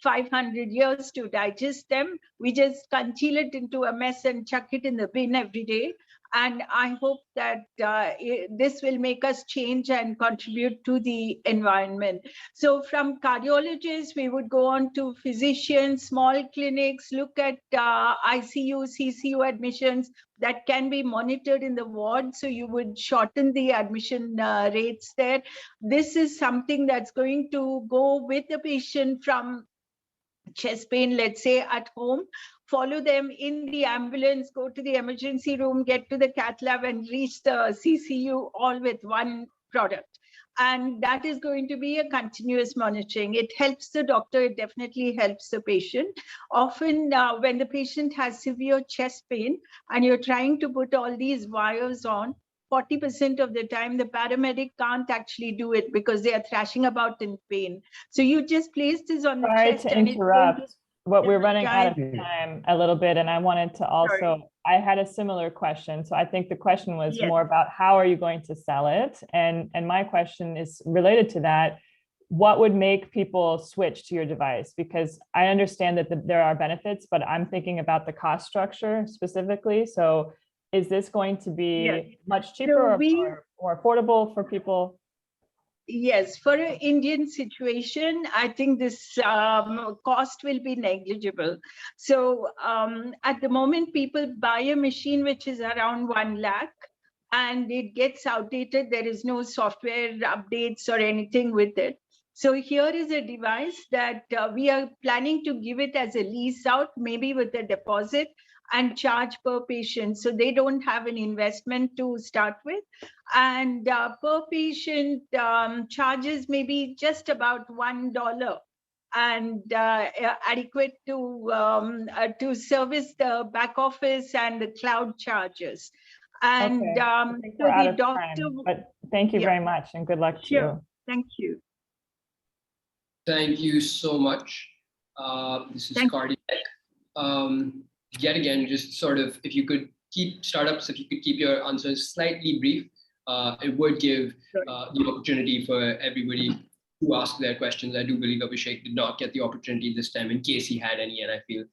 500 years to digest them. We just congeal it into a mess and chuck it in the bin every day. And I hope that this will make us change and contribute to the environment. So from cardiologists, we would go on to physicians, small clinics, look at ICU, CCU admissions that can be monitored in the ward. So you would shorten the admission rates there. This is something that's going to go with the patient from chest pain, let's say at home, follow them in the ambulance, go to the emergency room, get to the cath lab and reach the CCU all with one product. And that is going to be a continuous monitoring. It helps the doctor, it definitely helps the patient. Often when the patient has severe chest pain and you're trying to put all these wires on, 40% of the time, the paramedic can't actually do it because they are thrashing about in pain. So you just place this on the chest. Sorry to and interrupt, but we're running out of time. time a little bit. And I wanted to also, I had a similar question. So I think the question was more about how are you going to sell it? And my question is related to that. What would make people switch to your device? Because I understand that there are benefits, but I'm thinking about the cost structure specifically. So is this going to be much cheaper or affordable for people? Yes, for an Indian situation, I think this cost will be negligible. So at the moment, people buy a machine which is around 1 lakh and it gets outdated. There is no software updates or anything with it. So here is a device that we are planning to give it as a lease out, maybe with a deposit, and charge per patient. So they don't have an investment to start with. And per patient charges maybe just about $1 and adequate to service the back office and the cloud charges. And so the doctor. But thank you very much and good luck to you. Thank you. Thank you so much. This is Carditec. Yet again, just sort of, if you could keep startups, if you could keep your answers slightly brief, it would give the opportunity for everybody to ask their questions. I do believe Abhishek did not get the opportunity this time in case he had any, and I feel,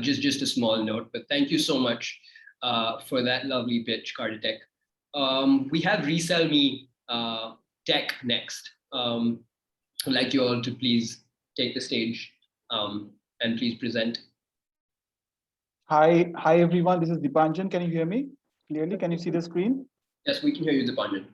just a small note, but thank you so much for that lovely pitch, Carditec. We have Resell Me Tech next. I'd like you all to please take the stage and please present. Hi everyone. This is Dipanjan. Can you hear me clearly? Can you see the screen? Yes, we can hear you, Dipanjan.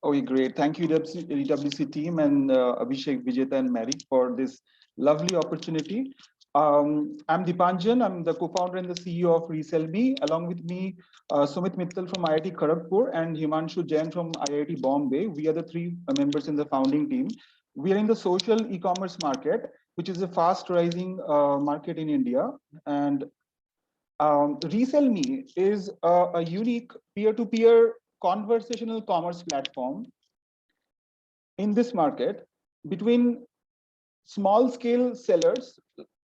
Okay, great. Thank you, EWC team and Abhishek, Vijeta, and Mary for this lovely opportunity. I'm Dipanjan. I'm the co-founder and the CEO of Resell Me. Along with me, Sumit Mittal from IIT Kharagpur and Himanshu Jain from IIT Bombay. We are the 3 members in the founding team. We are in the social e-commerce market, which is a fast rising market in India. And Resell Me is a unique peer-to-peer conversational commerce platform in this market between small-scale sellers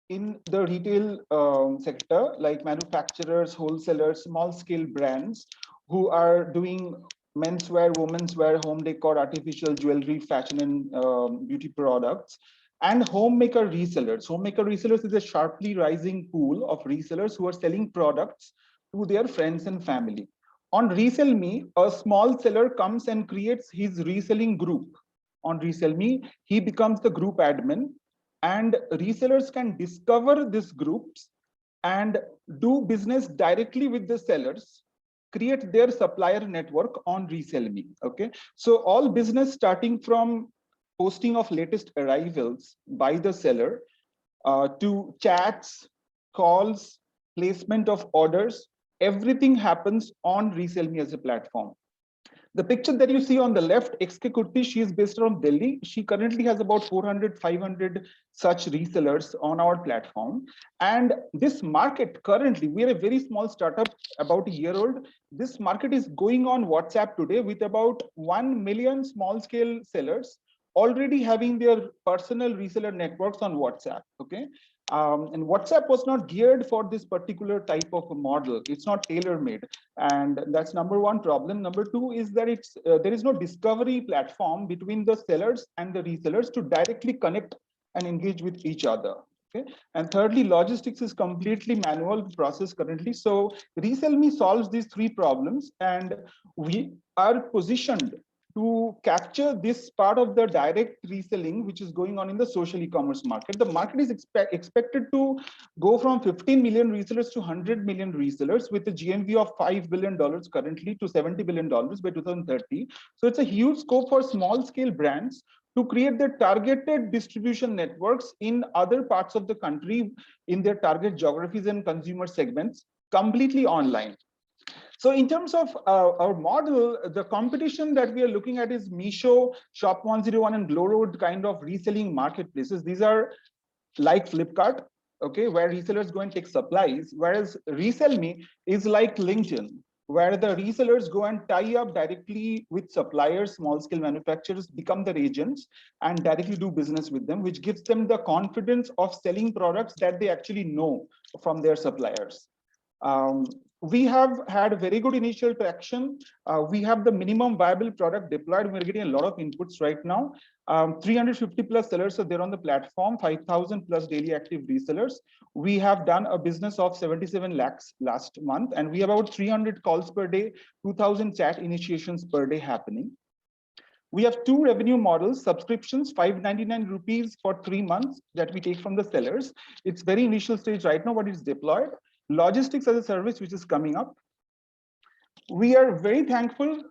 in the retail sector, like manufacturers, wholesalers, small-scale brands who are doing menswear, womenswear, home decor, artificial jewelry, fashion and beauty products, and homemaker resellers. Homemaker resellers is a sharply rising pool of resellers who are selling products to their friends and family. On Resell Me, a small seller comes and creates his reselling group. On Resell Me, he becomes the group admin, and resellers can discover these groups and do business directly with the sellers, create their supplier network on Resell Me. Okay, so all business starting from posting of latest arrivals by the seller to chats, calls, placement of orders, everything happens on Resell Me as a platform. The picture that you see on the left, XK Kurti, she is based from Delhi. She currently has about 400, 500 such resellers on our platform. And this market currently, we are a very small startup, about a year old. This market is going on WhatsApp today with about 1 million small scale sellers already having their personal reseller networks on WhatsApp. Okay. And WhatsApp was not geared for this particular type of a model. It's not tailor-made, and that's number one problem. Number two is that there is no discovery platform between the sellers and the resellers to directly connect and engage with each other. Okay, and thirdly, logistics is completely manual process currently. So Resell Me solves these three problems, and we are positioned to capture this part of the direct reselling, which is going on in the social e-commerce market. The market is expected to go from 15 million resellers to 100 million resellers with a GMV of $5 billion currently to $70 billion by 2030. So it's a huge scope for small scale brands to create their targeted distribution networks in other parts of the country in their target geographies and consumer segments, completely online. So in terms of our model, the competition that we are looking at is Meesho, Shop 101, and Glowroad kind of reselling marketplaces. These are like Flipkart, okay, where resellers go and take supplies, whereas Resell Me is like LinkedIn, where the resellers go and tie up directly with suppliers, small scale manufacturers, become their agents and directly do business with them, which gives them the confidence of selling products that they actually know from their suppliers. We have had very good initial traction. We have the minimum viable product deployed. We're getting a lot of inputs right now. 350 plus sellers are there on the platform, 5,000 plus daily active resellers. We have done a business of 77 lakhs last month, and we have about 300 calls per day, 2,000 chat initiations per day happening. We have two revenue models: subscriptions, 599 rupees for 3 months that we take from the sellers. It's very initial stage right now, but it's deployed. Logistics as a service, which is coming up. We are very thankful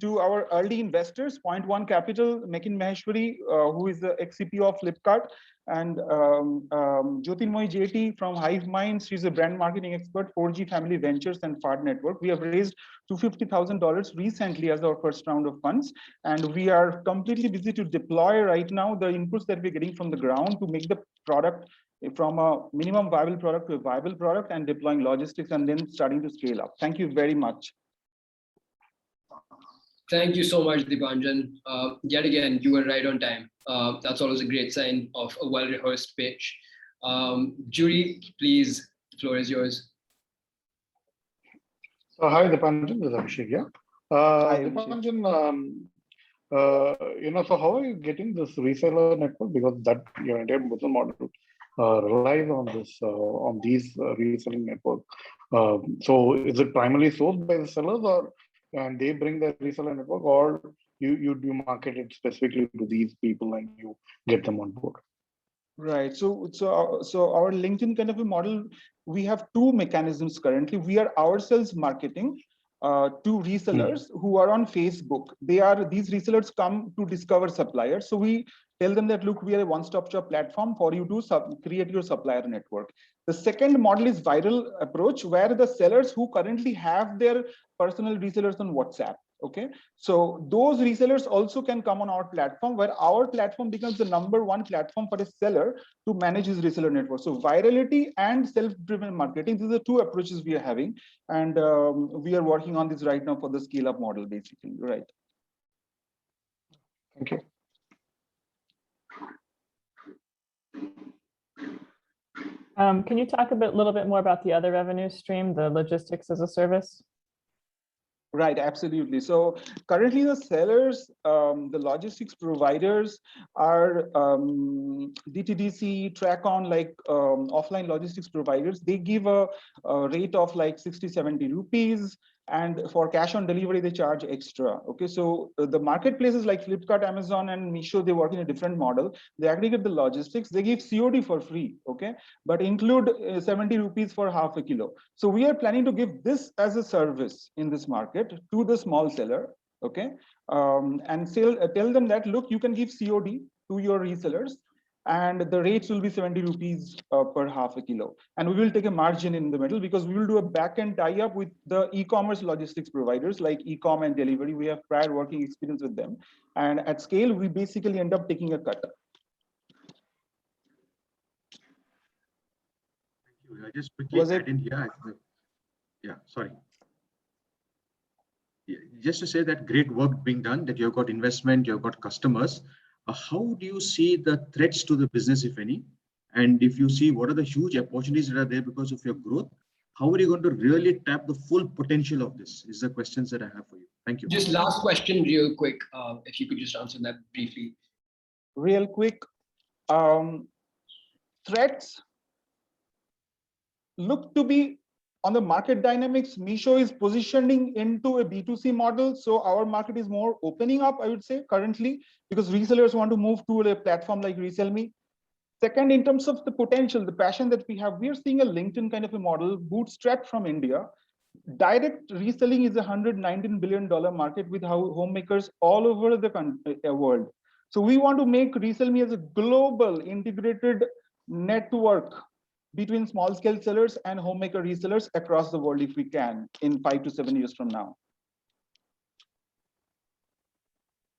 to our early investors, Point One Capital, Mekin Maheshwari, who is the ex-CPO of Flipkart, and Jyotirmoy JT from Hive Minds. She's a brand marketing expert, 4G Family Ventures and Fard Network. We have raised $250,000 recently as our first round of funds, and we are completely busy to deploy right now the inputs that we're getting from the ground to make the product from a minimum viable product to a viable product, and deploying logistics and then starting to scale up. Thank you very much. Thank you so much, Dipanjan. Yet again, you were right on time. That's always a great sign of a well-rehearsed pitch. Jury, please, the floor is yours. Hi, Dipanjan, this is Abhishek here. Hi, Dipanjan, so how are you getting this reseller network? Because that your entire business model relies on this, on these reselling network. So is it primarily sourced by the sellers, or and they bring the reseller network, or you do market it specifically to these people and you get them on board? Right. So our LinkedIn kind of a model, we have two mechanisms currently. We are ourselves marketing to resellers who are on Facebook. These resellers come to discover suppliers. So we tell them that, look, we are a one-stop shop platform for you to create your supplier network. The second model is viral approach, where the sellers who currently have their personal resellers on WhatsApp. Okay, so those resellers also can come on our platform, where our platform becomes the #1 platform for a seller to manage his reseller network. So virality and self-driven marketing, these are two approaches we are having, and we are working on this right now for the scale-up model, basically. Right. Thank you. Can you talk a little bit more about the other revenue stream, the logistics as a service? Right, absolutely. So currently the sellers, the logistics providers are DTDC, TrackOn, like offline logistics providers. They give a rate of like 60, 70 rupees. And for cash on delivery, they charge extra. Okay, so the marketplaces like Flipkart, Amazon, and Meesho, they work in a different model. They aggregate the logistics. They give COD for free. Okay, but include 70 rupees for half a kilo. So we are planning to give this as a service in this market to the small seller, okay, and tell them that, look, you can give COD to your resellers, and the rates will be 70 rupees per half a kilo. And we will take a margin in the middle because we will do a back-end tie-up with the e-commerce logistics providers like Ecom and Delivery. We have prior working experience with them. And at scale, we basically end up taking a cut. Thank you. I just quickly add in here. Yeah, sorry. Yeah, just to say that great work being done, that you've got investment, you've got customers. How do you see the threats to the business, if any? And if you see what are the huge opportunities that are there because of your growth, how are you going to really tap the full potential of this? Is the questions that I have for you. Thank you. Just last question real quick, if you could just answer that briefly. Real quick, threats look to be on the market dynamics. Meesho is positioning into a B2C model. So our market is more opening up, I would say, currently, because resellers want to move to a platform like ReselleMe. Second, in terms of the potential, the passion that we have, we are seeing a LinkedIn kind of a model bootstrapped from India. Direct reselling is a $119 billion market with homemakers all over the world. So we want to make ReselleMe as a global integrated network between small scale sellers and homemaker resellers across the world if we can in 5 to 7 years from now.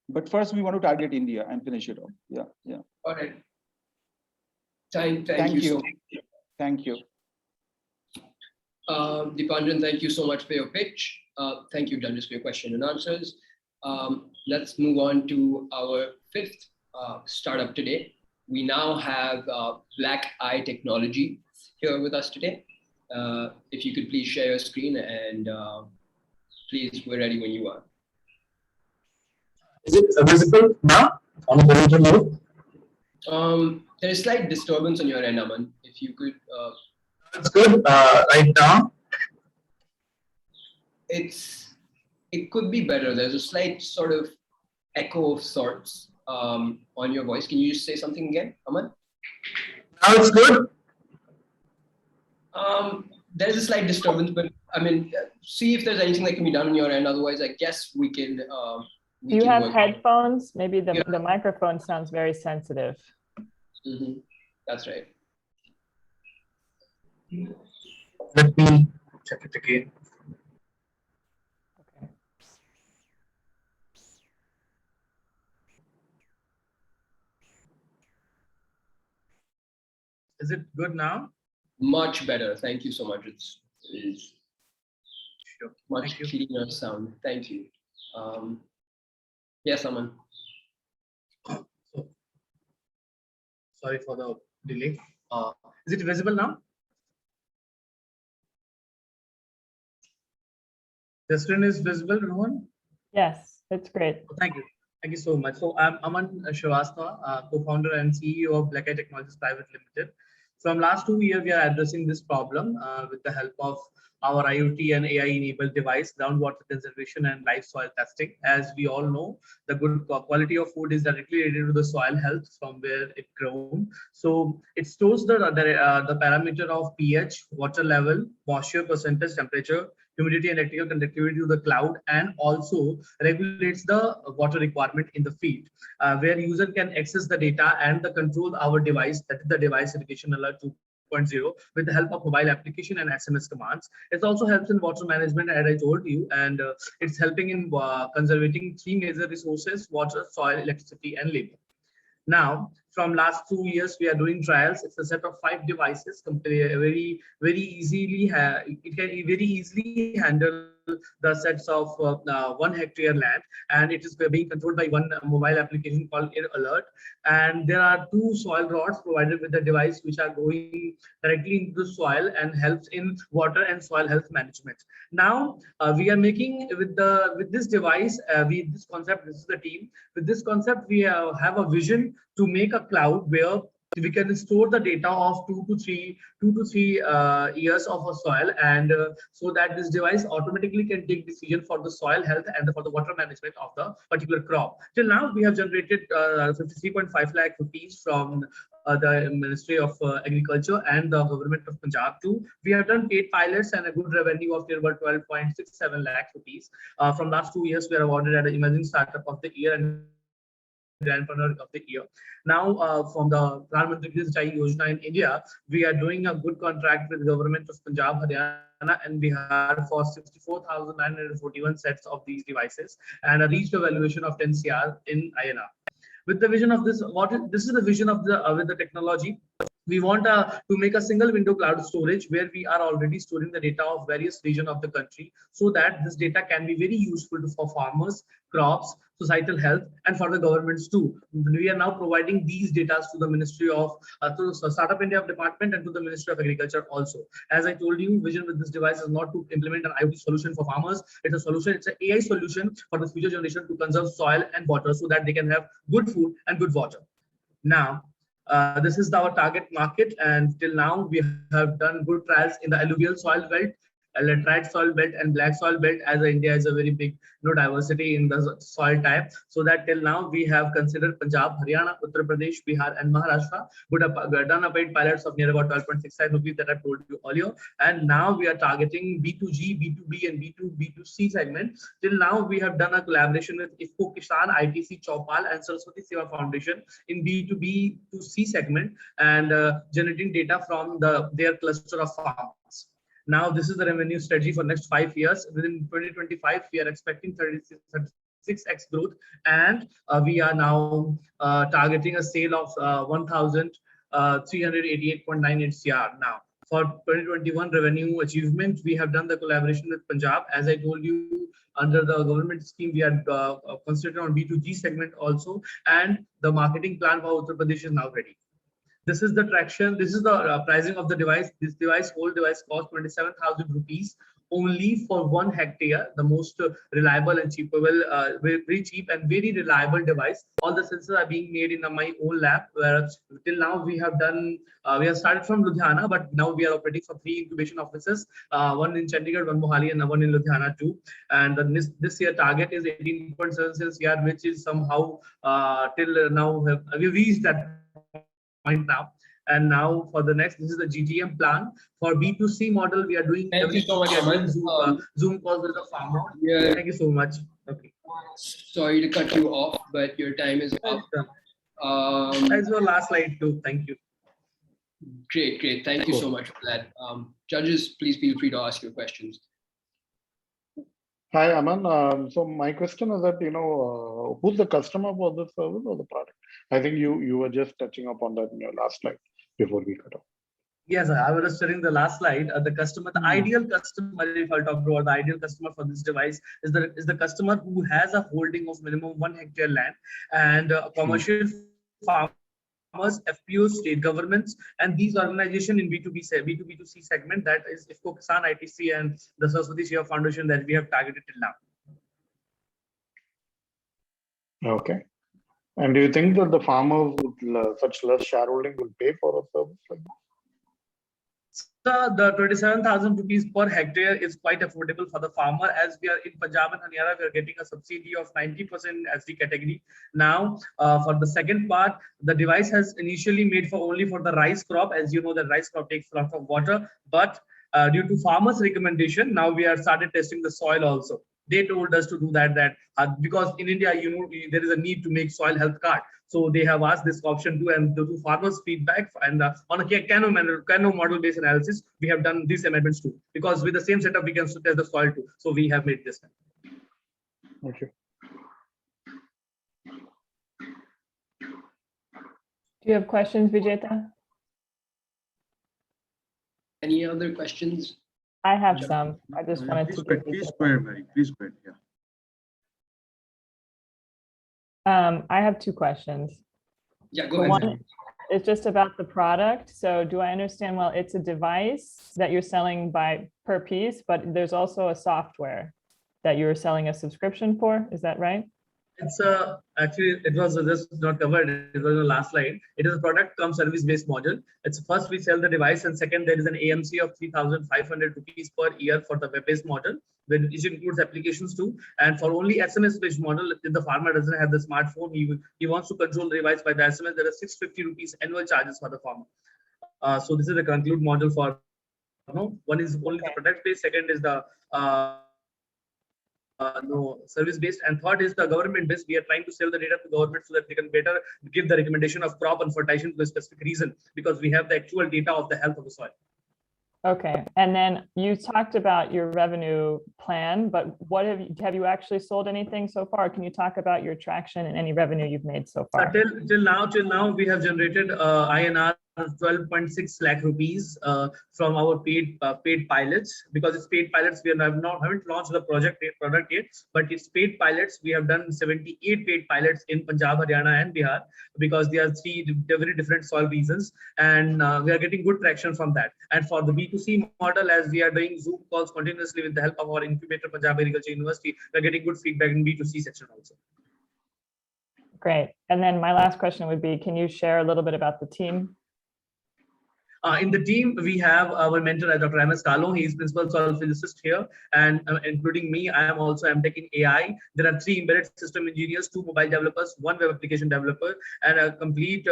But first we want to target India and finish it off. Yeah, yeah. All right. Thank you. So much. Thank you. Dipanjan, thank you so much for your pitch. Thank you, judges, for your question and answers. Let's move on to our fifth startup today. We now have Black Eye Technology here with us today. If you could please share your screen, and please, we're ready when you are. Is it visible now on the original mode? There is slight disturbance on your end, Aman. If you could. It's good right now. It could be better. There's a slight sort of echo of sorts on your voice. Can you just say something again, Aman? Now it's good. There's a slight disturbance, but I mean, see if there's anything that can be done on your end. Otherwise, I guess we can. Do you have headphones? Maybe the microphone sounds very sensitive. Mm-hmm. That's right. Let me check it again. Okay. Is it good now? Much better. Thank you so much. It's sure. Much cleaner sound. Thank you. Yes, Aman. Sorry for the delay. Is it visible now? The screen is visible, Rohan? Yes, it's great. Thank you. Thank you so much. So I'm Aman Shrivastava, co-founder and CEO of Black Eye Technologies Private Limited. From last 2 years, we are addressing this problem with the help of our IoT and AI-enabled device, groundwater conservation and live soil testing. As we all know, the good quality of food is directly related to the soil health from where it grown. So it stores the parameter of pH, water level, moisture percentage, temperature, humidity and electrical conductivity to the cloud, and also regulates the water requirement in the field, where user can access the data and the control our device, that is the device irrigation alert 2.0, with the help of mobile application and SMS commands. It also helps in water management, as I told you, and it's helping in conserving 3 major resources: water, soil, electricity, and labor. Now, from last 2 years, we are doing trials. It's a set of 5 devices. Very easily, it can very easily handle the sets of 1 hectare land, and it is being controlled by one mobile application called Air Alert. And there are 2 soil rods provided with the device, which are going directly into the soil and helps in water and soil health management. Now we are making with this device, this concept, this is the team. With this concept, we have a vision to make a cloud where we can store the data of 2 to 3 years of a soil, and so that this device automatically can take decision for the soil health and for the water management of the particular crop. Till now, we have generated 53.5 lakh rupees from the Ministry of Agriculture and the Government of Punjab too. We have done paid pilots and a good revenue of nearby 12.67 lakh rupees. From last 2 years, we are awarded as an Emerging Startup of the Year and Entrepreneur of the Year. Now, from the Pradhan Mantri Sinchai Yojana in India, we are doing a good contract with the government of Punjab, Haryana, and Bihar for 64,941 sets of these devices, and a reached a valuation of 10 CR in INR. With the vision of this, this is the vision of the with the technology. We want to make a single window cloud storage where we are already storing the data of various regions of the country, so that this data can be very useful for farmers, crops, societal health, and for the governments too. We are now providing these data to the Ministry of to Startup India Department and to the Ministry of Agriculture also. As I told you, vision with this device is not to implement an IoT solution for farmers. It's a solution, it's an AI solution for the future generation to conserve soil and water so that they can have good food and good water. Now, this is our target market, and till now we have done good trials in the alluvial soil belt, laterite soil belt, and black soil belt, as India is a very big diversity in the soil type. So that till now we have considered Punjab, Haryana, Uttar Pradesh, Bihar, and Maharashtra. We have done a paid pilots of near about 12.65 rupees that I told you earlier. And now we are targeting B2G, B2B, and B2C segment. Till now we have done a collaboration with IFCO Kisan, ITC, Chaupal, and Saraswati Seva Foundation in B2B to C segment, and generating data from their cluster of farms. Now, this is the revenue strategy for next 5 years. Within 2025, we are expecting 36x growth, and we are now targeting a sale of 1,388.98 CR now. For 2021 revenue achievement, we have done the collaboration with Punjab. As I told you, under the government scheme, we are concentrating on B2G segment also, and the marketing plan for Uttar Pradesh is now ready. This is the traction. This is the pricing of the device. This whole device costs 27,000 rupees only for 1 hectare. The most reliable and cheapable, very cheap and very reliable device. All the sensors are being made in my own lab. Where till now we have done. We have started from Ludhiana, but now we are operating for 3 incubation offices. One in Chandigarh, one Mohali, and one in Ludhiana too. And this year target is 18.76 CR, which is somehow till now we reached that point now. And now for the next, this is the GTM plan. For B2C model, we are doing, Thank you so much, Amal. Zoom calls with the farmer. Yeah. Thank you so much. Okay. Sorry to cut you off, but your time is up. That's your last slide too. Thank you. Great. Thank you so much for that. Judges, please feel free to ask your questions. Hi, Aman. So my question is that, who's the customer for this service or the product? I think you were just touching upon that in your last slide before we cut off. Yes, I was sharing the last slide. The customer, the ideal customer, if I'll talk about the ideal customer for this device, is the customer who has a holding of minimum 1 hectare land, and commercial farmers, FPOs, state governments, and these organizations in B2B2C segment, that is IFCO Kisan, ITC, and the Saraswati Seva Foundation that we have targeted till now. Okay. And do you think that the farmers with such less shareholding will pay for a service like that? So the 27,000 rupees per hectare is quite affordable for the farmer, as we are in Punjab and Haryana, we are getting a subsidy of 90% SD category. Now, for the second part, the device has initially made only for the rice crop. As you know, the rice crop takes a lot of water, but due to farmers' recommendation, now we are started testing the soil also. They told us to do that because in India, there is a need to make soil health card. So they have asked this option too, and due to farmers' feedback, and on a Kano model-based analysis, we have done these amendments too. Because with the same setup, we can test the soil too. So we have made this. Okay. Do you have questions, Vijeta? Any other questions? I have some. I just wanted to. Please go ahead, Mary. Please go ahead. Yeah. I have two questions. Yeah, go ahead. One is just about the product. So do I understand, well, it's a device that you're selling per piece, but there's also a software that you're selling a subscription for. Is that right? It's actually it was just not covered. It was the last slide. It is a product cum service based model. It's first we sell the device, and second there is an AMC of 3,500 rupees per year for the web based model, which includes applications too. And for only SMS based model, if the farmer doesn't have the smartphone, he wants to control the device by the SMS. There are 650 rupees annual charges for the farmer. So this is the conclude model for one is only the product based, second is the service based, and third is the government based. We are trying to sell the data to government so that they can better give the recommendation of crop and fertilization to a specific reason, because we have the actual data of the health of the soil. Okay, and then you talked about your revenue plan, but what have you actually sold anything so far? Can you talk about your traction and any revenue you've made so far? Till now, we have generated INR 12.6 lakh rupees from our paid pilots. Because it's paid pilots, we haven't launched the product yet, but it's paid pilots. We have done 78 paid pilots in Punjab, Haryana, and Bihar, because they are three very different soil regions, and we are getting good traction from that. And for the B2C model, as we are doing Zoom calls continuously with the help of our incubator, Punjab Agriculture University, we are getting good feedback in B2C section also. Great. And then my last question would be, can you share a little bit about the team? In the team, we have our mentor, Dr. MS Kalo. He is principal soil physicist here, and including me, I'm taking AI. There are 3 embedded system engineers, 2 mobile developers, 1 web application developer, and a complete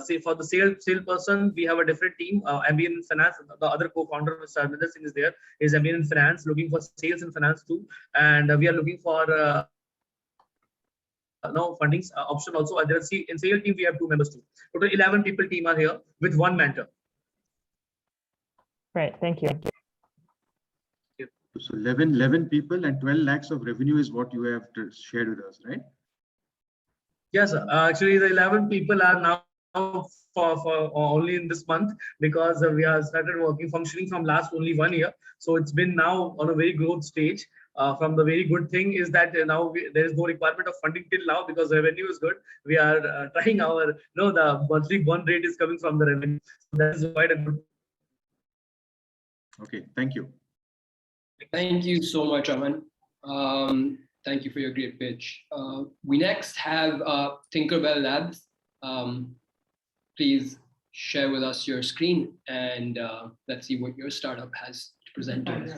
say for the sale person. We have a different team. MBA in finance. The other co-founder, Mr. Arvinder Singh, is there. He's MBA in finance, looking for sales and finance too, and we are looking for. Fundings option also. In sales team, we have 2 members too. Total 11 people team are here with 1 mentor. Great, thank you. So 11 people and 12 lakhs of revenue is what you have shared with us, right? Yes, actually the 11 people are now for only in this month, because we have started functioning from last only 1 year. So it's been now on a very growth stage. From the very good thing is that now there is no requirement of funding till now, because revenue is good. We are trying the monthly burn rate is coming from the revenue. So that is quite a good. Okay, thank you. Thank you so much, Aman. Thank you for your great pitch. We next have Tinkerbell Labs. Please share with us your screen, and let's see what your startup has to present to us.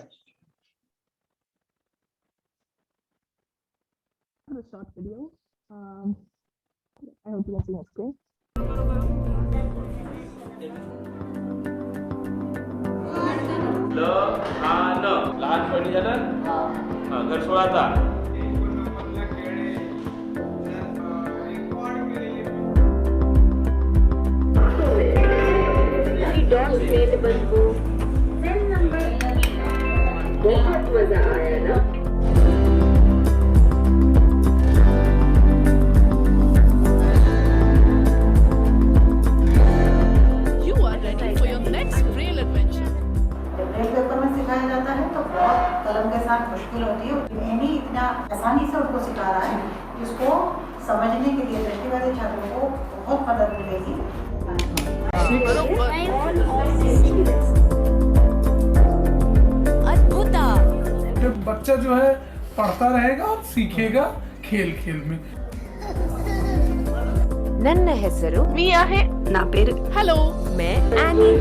A short video. I hope you can see my screen. लहानपणी झालं घर सोळाचा बहुत मजा आया ना. सिखाया जाता है तो बहुत कलम के साथ मुश्किल होती है. एनी इतना आसानी से उनको सिखा रहा है, इसको समझने के लिए दृष्टिबाधित छात्रों को बहुत मदद मिलेगी. जब बच्चा जो है पढ़ता रहेगा और सीखेगा खेल खेल में. ನನ್ನ ಹೆಸರು ಮಿಯಾ है ना पेर हेलो मैं any.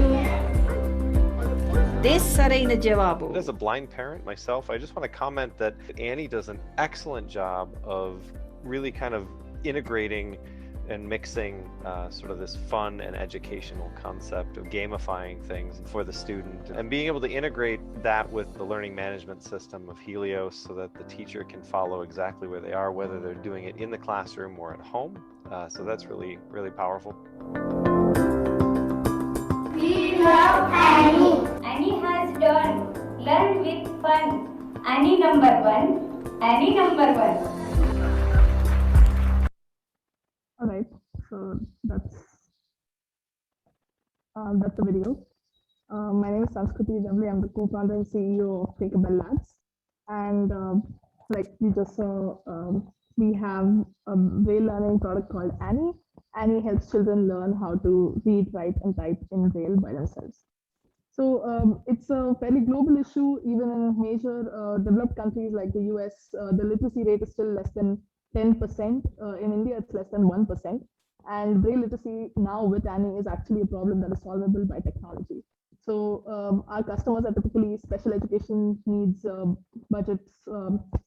As a blind parent myself, I just want to comment that Annie does an excellent job of really kind of integrating and mixing sort of this fun and educational concept of gamifying things for the student, and being able to integrate that with the learning management system of Helios so that the teacher can follow exactly where they are, whether they're doing it in the classroom or at home. So that's really, really powerful. We love Annie. Annie has done learn with fun. Annie number 1. Annie number 1. All right, so that's the video. My name is Sanskriti Javli. I'm the co-founder and CEO of Clickable Labs. And like you just saw, we have a braille learning product called Annie. Annie helps children learn how to read, write, and type in braille by themselves. So it's a fairly global issue. Even in major developed countries like the US, the literacy rate is still less than 10%. In India, it's less than 1%. And braille literacy now with Annie is actually a problem that is solvable by technology. So our customers are typically special education needs budgets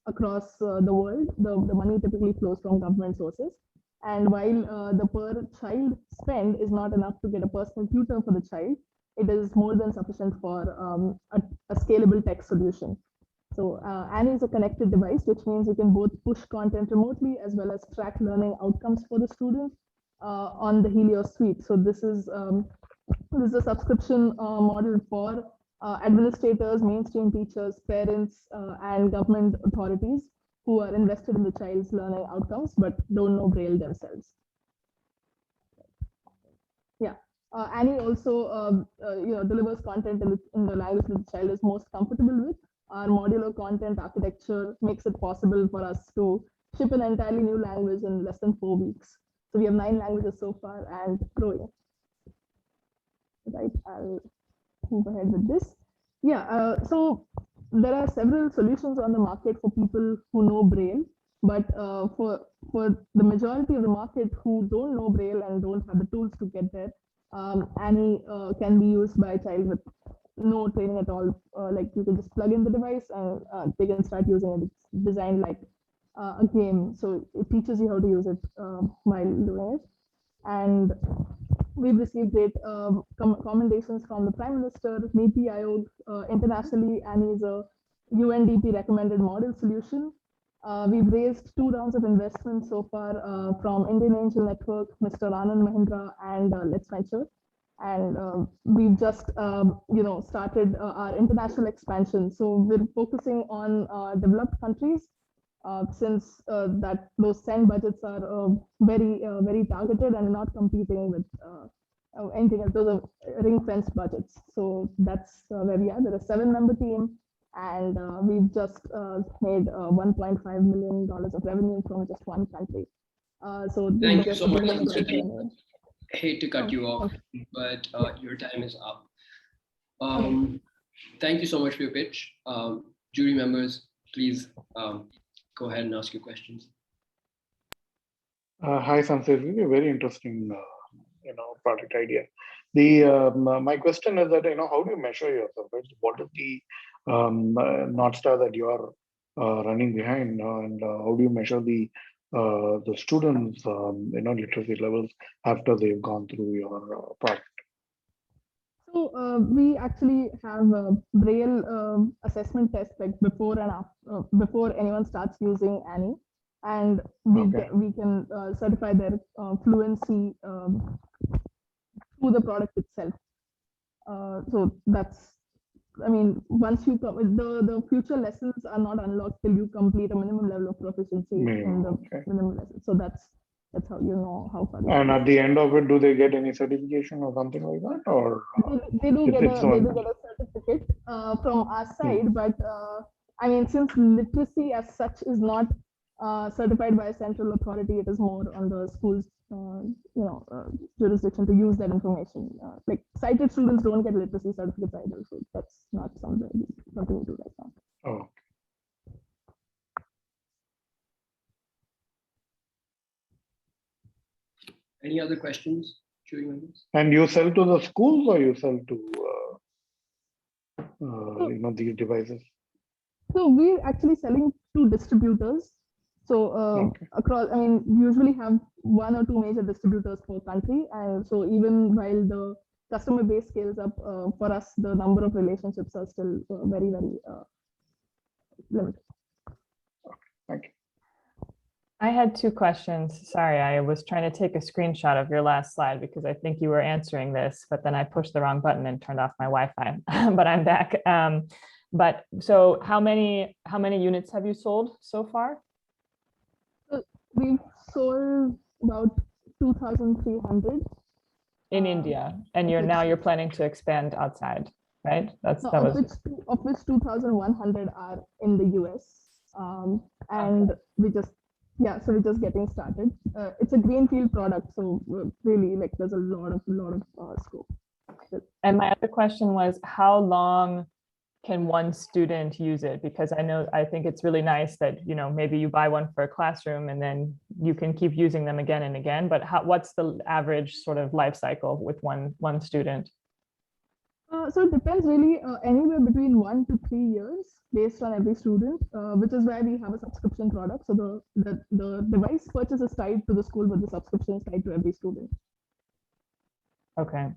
across the world. The money typically flows from government sources. And while the per child spend is not enough to get a personal tutor for the child, it is more than sufficient for a scalable tech solution. So Annie is a connected device, which means you can both push content remotely as well as track learning outcomes for the student on the Helios suite. So this is a subscription model for administrators, mainstream teachers, parents, and government authorities who are invested in the child's learning outcomes but don't know braille themselves. Yeah. Annie also delivers content in the language that the child is most comfortable with. Our modular content architecture makes it possible for us to ship an entirely new language in less than 4 weeks. So we have 9 languages so far and growing. Right, I'll move ahead with this. Yeah, so there are several solutions on the market for people who know braille, but for the majority of the market who don't know braille and don't have the tools to get there, Annie can be used by a child with no training at all. Like you can just plug in the device and they can start using it. It's designed like a game, so it teaches you how to use it while doing it. And we've received great commendations from the Prime Minister, Niti Aayog. Internationally, Annie is a UNDP recommended model solution. We've raised 2 rounds of investment so far from Indian Angel Network, Mr. Anand Mahindra, and Let's Venture. And we've just started our international expansion. So we're focusing on developed countries since those send budgets are very targeted and not competing with anything else. Those are ring-fenced budgets. So that's where we are. We're a 7-member team, and we've just made $1.5 million of revenue from just 1 country. So thank you so much. I hate to cut you off, but your time is up. Thank you so much for your pitch. Jury members, please go ahead and ask your questions. Hi, Sanitary. Very interesting, product idea. My question is that how do you measure yourself? Right? What is the North Star that you are running behind, and how do you measure the students' literacy levels after they've gone through your product? So we actually have a braille assessment test like before and after, before anyone starts using Annie, and we can certify their fluency through the product itself. So that's, I mean, once you come, the future lessons are not unlocked till you complete a minimum level of proficiency in the minimum lesson. So that's how you know how far. And at the end of it, do they get any certification or something like that, or they do get a certificate from our side, but I mean, since literacy as such is not certified by a central authority, it is more on the school's jurisdiction to use that information. Like sighted students don't get literacy certificates either, so that's not something we do right now. Oh. Any other questions? And you sell to the schools, or you sell to these devices? So we're actually selling to distributors. So across, I mean, we usually have 1 or 2 major distributors per country, and so even while the customer base scales up, for us, the number of relationships are still very limited. Thank you. I had 2 questions. Sorry, I was trying to take a screenshot of your last slide because I think you were answering this, but then I pushed the wrong button and turned off my Wi-Fi. But I'm back. But so, how many units have you sold so far? We've sold about 2,300. in India, and you're planning to expand outside, right? That was of which 2,100 are in the US, and we just we're just getting started. It's a greenfield product, so really like there's a lot of scope. And my other question was, how long can one student use it? Because I think it's really nice that, maybe you buy one for a classroom and then you can keep using them again and again, but what's the average sort of life cycle with one student? So it depends really, anywhere between 1 to 3 years based on every student, which is why we have a subscription product. So the device purchase is tied to the school, but the subscription is tied to every student. Okay.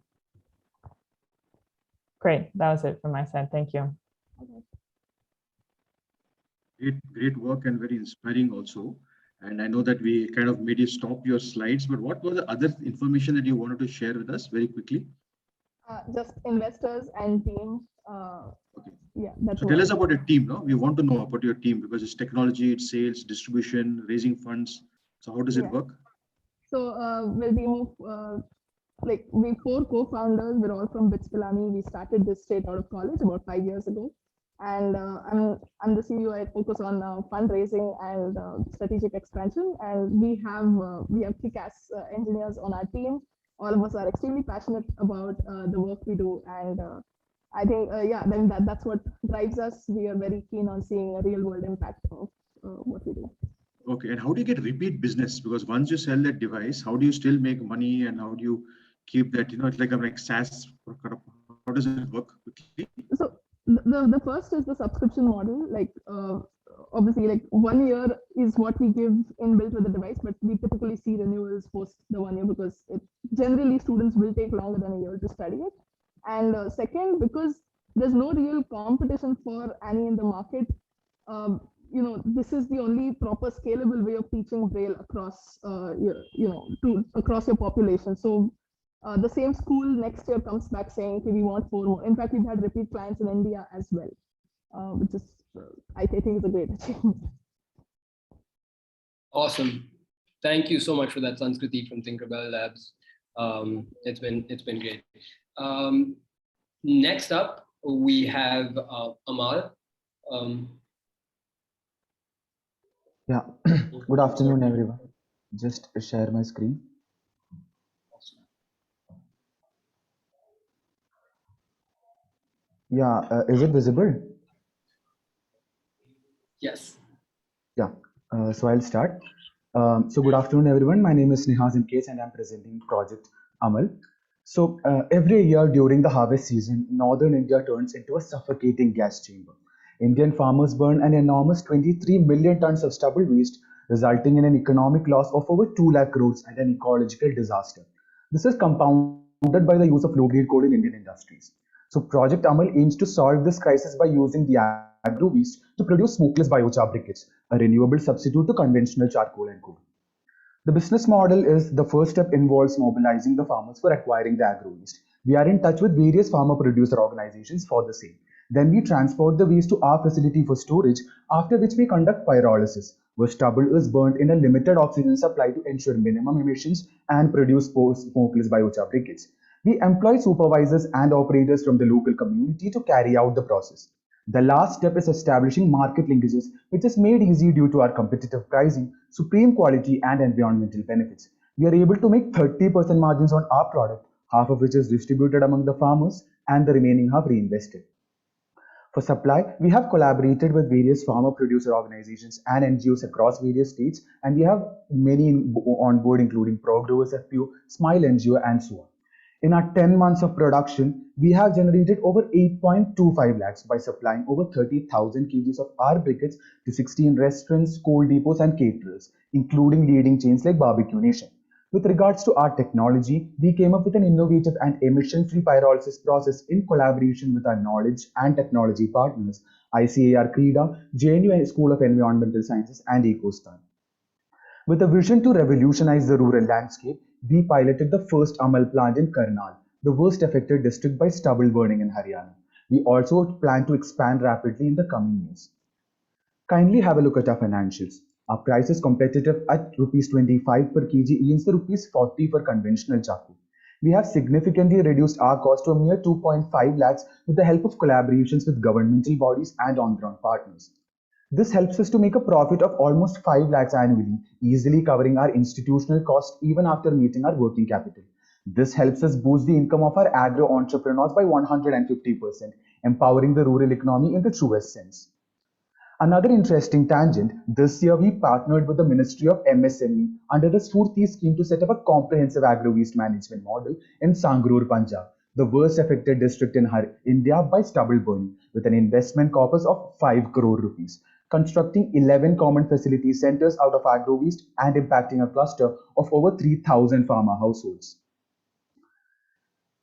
Great. That was it from my side. Thank you. Great work and very inspiring also. And I know that we kind of made you stop your slides, but what was the other information that you wanted to share with us very quickly? Just investors and team. Okay. Yeah. That's so tell us about your team. No, we want to know about your team because it's technology, it's sales, distribution, raising funds. So how does it work? So we'll be like we 4 co-founders. We're all from BITS Pilani. We started this straight out of college about 5 years ago, and I'm the CEO. I focus on fundraising and strategic expansion. And we have kick-ass engineers on our team. All of us are extremely passionate about the work we do, and I think then that's what drives us. We are very keen on seeing a real-world impact of what we do. Okay, and how do you get repeat business? Because once you sell that device, how do you still make money, and how do you keep that? It's like SaaS. How does it work quickly? So the first is the subscription model. Like obviously, like 1 year is what we give inbuilt with the device, but we typically see renewals post the 1 year because generally students will take longer than a year to study it. And second, because there's no real competition for Annie in the market. This is the only proper scalable way of teaching Braille across, across your population. So the same school next year comes back saying, okay, we want 4 more. In fact, we've had repeat clients in India as well, which is, I think is a great achievement. Awesome. Thank you so much for that, Sanskriti from Tinkerbell Labs. It's been great. Next up, we have Amal. Yeah, good afternoon, everyone. Just share my screen. Yeah, is it visible? Yes. Yeah, so I'll start. So good afternoon, everyone. My name is Snehaz Imkes and I'm presenting Project Amal. So every year during the harvest season, Northern India turns into a suffocating gas chamber. Indian farmers burn an enormous 23 million tons of stubble waste, resulting in an economic loss of over 2 lakh crores and an ecological disaster. This is compounded by the use of low-grade coal in Indian industries. So Project Amal aims to solve this crisis by using the agro waste to produce smokeless biochar briquettes, a renewable substitute to conventional charcoal and coal. The business model is the first step involves mobilizing the farmers for acquiring the agro waste. We are in touch with various farmer producer organizations for the same. Then we transport the waste to our facility for storage, after which we conduct pyrolysis, where stubble is burnt in a limited oxygen supply to ensure minimum emissions and produce smokeless biochar briquettes. We employ supervisors and operators from the local community to carry out the process. The last step is establishing market linkages, which is made easy due to our competitive pricing, supreme quality, and environmental benefits. We are able to make 30% margins on our product, half of which is distributed among the farmers and the remaining half reinvested. For supply, we have collaborated with various farmer producer organizations and NGOs across various states, and we have many on board, including ProGrowers FPO, Smile NGO, and so on. In our 10 months of production, we have generated over 8.25 lakhs by supplying over 30,000 kgs of our briquettes to 16 restaurants, coal depots, and caterers, including leading chains like Barbecue Nation. With regards to our technology, we came up with an innovative and emission-free pyrolysis process in collaboration with our knowledge and technology partners, ICAR Krida, JNU School of Environmental Sciences, and EcoStan. With a vision to revolutionize the rural landscape, we piloted the first Amal plant in Karnal, the worst affected district by stubble burning in Haryana. We also plan to expand rapidly in the coming years. Kindly have a look at our financials. Our price is competitive at Rs 25 per kg against the Rs 40 for conventional charcoal. We have significantly reduced our cost to a mere 2.5 lakhs with the help of collaborations with governmental bodies and on-ground partners. This helps us to make a profit of almost 5 lakhs annually, easily covering our institutional costs even after meeting our working capital. This helps us boost the income of our agro entrepreneurs by 150%, empowering the rural economy in the truest sense. Another interesting tangent, this year we partnered with the Ministry of MSME under the Spurti scheme to set up a comprehensive agro-waste management model in Sangrur, Punjab, the worst affected district in India by stubble burning, with an investment corpus of 5 crore rupees, constructing 11 common facility centers out of agro-waste and impacting a cluster of over 3,000 farmer households.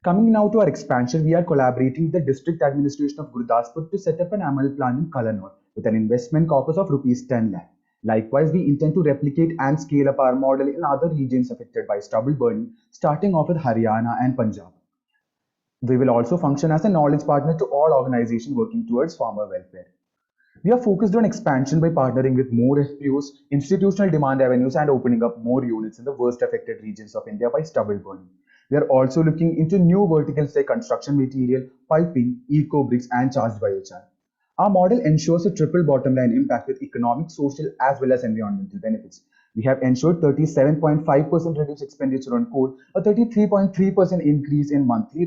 Coming now to our expansion, we are collaborating with the District Administration of Gurdaspur to set up an Amal plant in Kalanur with an investment corpus of rupees 10 lakh. Likewise, we intend to replicate and scale up our model in other regions affected by stubble burning, starting off with Haryana and Punjab. We will also function as a knowledge partner to all organizations working towards farmer welfare. We are focused on expansion by partnering with more FPOs, institutional demand avenues, and opening up more units in the worst affected regions of India by stubble burning. We are also looking into new verticals like construction material, piping, eco-bricks, and charged biochar. Our model ensures a triple bottom line impact with economic, social, as well as environmental benefits. We have ensured 37.5% reduced expenditure on coal, a 33.3% increase in monthly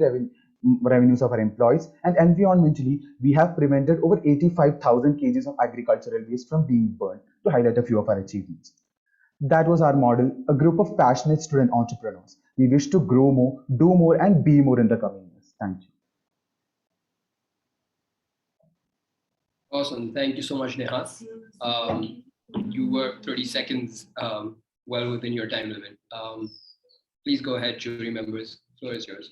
revenues of our employees, and environmentally, we have prevented over 85,000 kgs of agricultural waste from being burned, to highlight a few of our achievements. That was our model, a group of passionate student entrepreneurs. We wish to grow more, do more, and be more in the coming years. Thank you. Awesome. Thank you so much, Nehas. You were 30 seconds well within your time limit. Please go ahead, jury members. The floor is yours.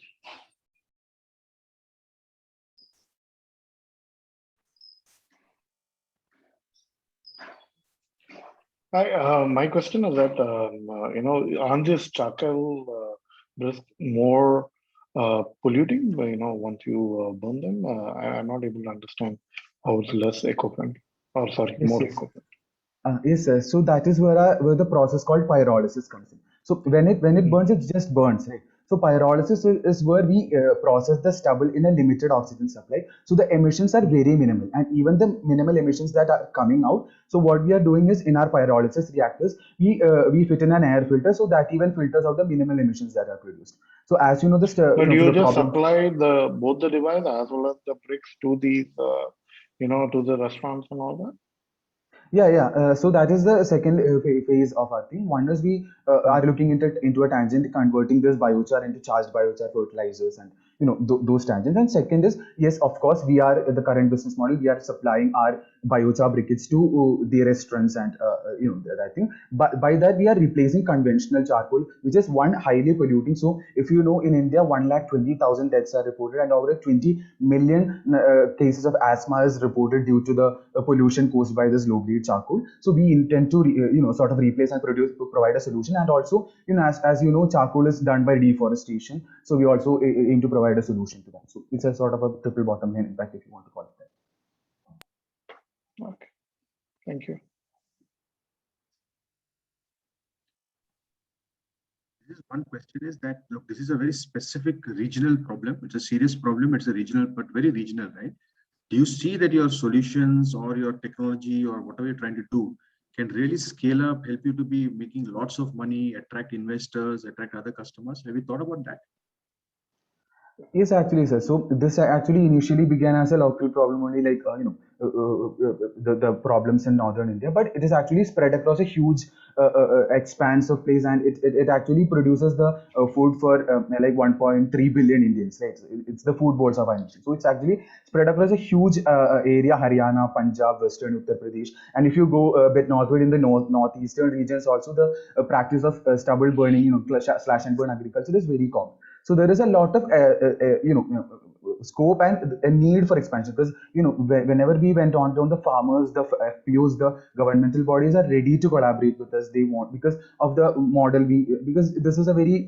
My question is that, aren't these charcoal bricks more polluting, once you burn them? I'm not able to understand how it's less eco-friendly, or sorry, Yes, more yes. eco-friendly. Yes, sir. So that is where the process called pyrolysis comes in. So when it burns, it just burns, right? So pyrolysis is where we process the stubble in a limited oxygen supply. So the emissions are very minimal, and even the minimal emissions that are coming out. So what we are doing is in our pyrolysis reactors, we fit in an air filter, so that even filters out the minimal emissions that are produced. So as you know, But you the just problem. supply both the device as well as the bricks to these, to the restaurants and all that? Yeah. So that is the second phase of our thing. One is we are looking into a tangent, converting this biochar into charged biochar fertilizers, and those tangents. And second is, yes, of course, we are the current business model. We are supplying our biochar briquettes to the restaurants, and that thing. But by that we are replacing conventional charcoal, which is one highly polluting. So if you know, in India, 1,20,000 deaths are reported, and over 20 million cases of asthma is reported due to the pollution caused by this low-grade charcoal. So we intend to sort of replace and provide a solution. And also, as you know, charcoal is done by deforestation. So we also aim to provide a solution to that. So it's a sort of a triple bottom line impact, if you want to call it that. Okay, thank you. One question is that, look, this is a very specific regional problem. It's a serious problem. It's a regional, but very regional, right? Do you see that your solutions or your technology or whatever you're trying to do can really scale up, help you to be making lots of money, attract investors, attract other customers? Have you thought about that? Yes, actually, sir. So this actually initially began as a local problem, only like the problems in northern India, but it is actually spread across a huge expanse of place, and it actually produces the food for like 1.3 billion Indians. Right? It's the food boards of our nation. So it's actually spread across a huge area: Haryana, Punjab, Western Uttar Pradesh, and if you go a bit northward in the northeastern regions, also the practice of stubble burning, slash and burn agriculture is very common. So there is a lot of scope and a need for expansion, because whenever we went on the farmers, the FPOs, the governmental bodies are ready to collaborate with us. They want, because of the model because this is a very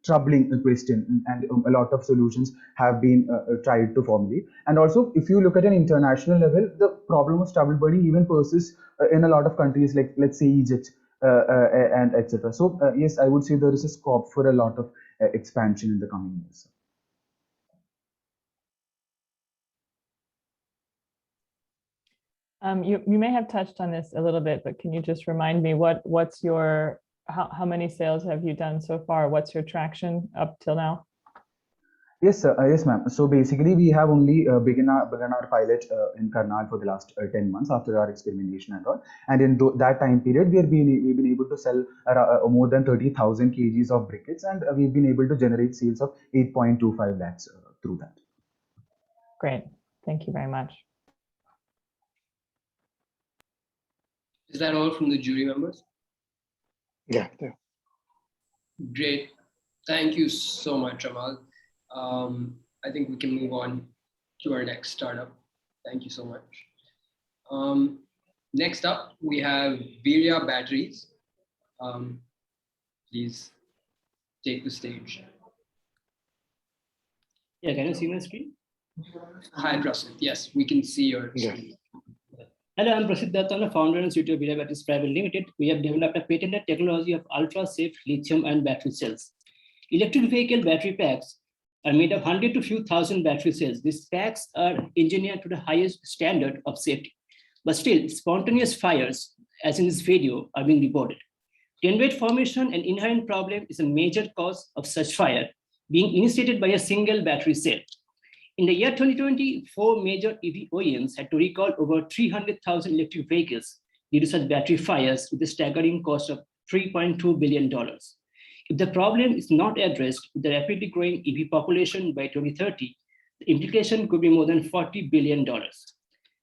troubling question, and a lot of solutions have been tried to formulate. And also, if you look at an international level, the problem of stubble burning even persists in a lot of countries, like let's say Egypt and etc. So yes, I would say there is a scope for a lot of expansion in the coming years. You may have touched on this a little bit, but can you just remind me what's your how many sales have you done so far? What's your traction up till now? Yes, yes, ma'am. So basically, we have only begun our pilot in Karnal for the last 10 months after our experimentation and all. And in that time period, we've been able to sell more than 30,000 kgs of briquettes, and we've been able to generate sales of 8.25 lakhs through that. Great, thank you very much. Is that all from the jury members? Yeah. Great. Thank you so much, Amal. I think we can move on to our next startup. Thank you so much. Next up, we have Virya Batteries. Please take the stage. Yeah, can you see my screen? Hi, Prasid. Yes, we can see your screen. Hello, I'm Prasid Dattana, founder and CTO of Virya Batteries Private Limited. We have developed a patented technology of ultra-safe lithium and battery cells. Electric vehicle battery packs are made of 100 to few thousand battery cells. These packs are engineered to the highest standard of safety. But still, spontaneous fires, as in this video, are being reported. Dendrite formation, an inherent problem, is a major cause of such fire, being initiated by a single battery cell. In the year 2020, 4 major EV OEMs had to recall over 300,000 electric vehicles due to such battery fires with a staggering cost of $3.2 billion. If the problem is not addressed with the rapidly growing EV population by 2030, the implication could be more than $40 billion.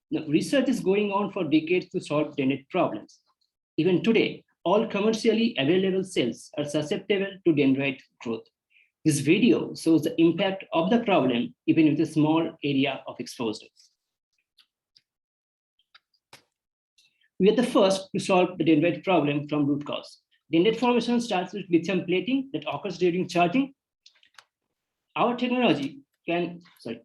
Now, research is going on for decades to solve dendrite problems. Even today, all commercially available cells are susceptible to dendrite growth. This video shows the impact of the problem even with a small area of exposure. We are the first to solve the dendrite problem from root cause. Dendrite formation starts with lithium plating that occurs during charging. Our technology consider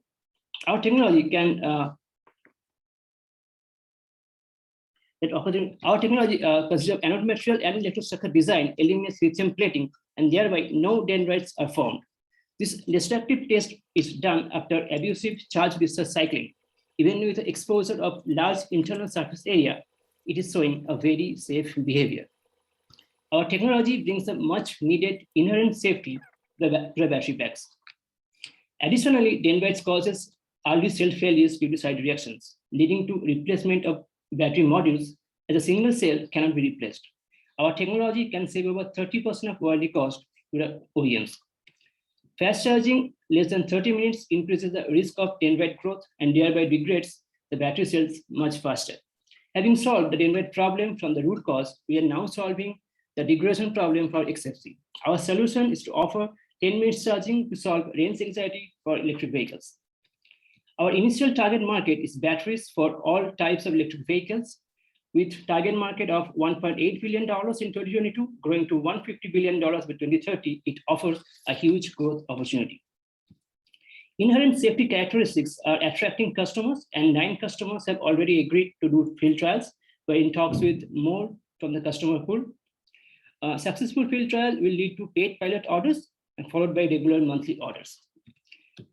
anode material and electrostructure design eliminates lithium plating, and thereby no dendrites are formed. This destructive test is done after abusive charge discharge cycling. Even with the exposure of large internal surface area, it is showing a very safe behavior. Our technology brings a much needed inherent safety to the battery packs. Additionally, dendrites causes early cell failures due to side reactions, leading to replacement of battery modules as a single cell cannot be replaced. Our technology can save over 30% of warranty cost to the OEMs. Fast charging less than 30 minutes increases the risk of dendrite growth and thereby degrades the battery cells much faster. Having solved the dendrite problem from the root cause, we are now solving the degradation problem for XFC. Our solution is to offer 10 minutes charging to solve range anxiety for electric vehicles. Our initial target market is batteries for all types of electric vehicles, with target market of $1.8 billion in 2022, growing to $150 billion by 2030. It offers a huge growth opportunity. Inherent safety characteristics are attracting customers, and 9 customers have already agreed to do field trials. We're in talks with more from the customer pool. Successful field trial will lead to paid pilot orders and followed by regular monthly orders.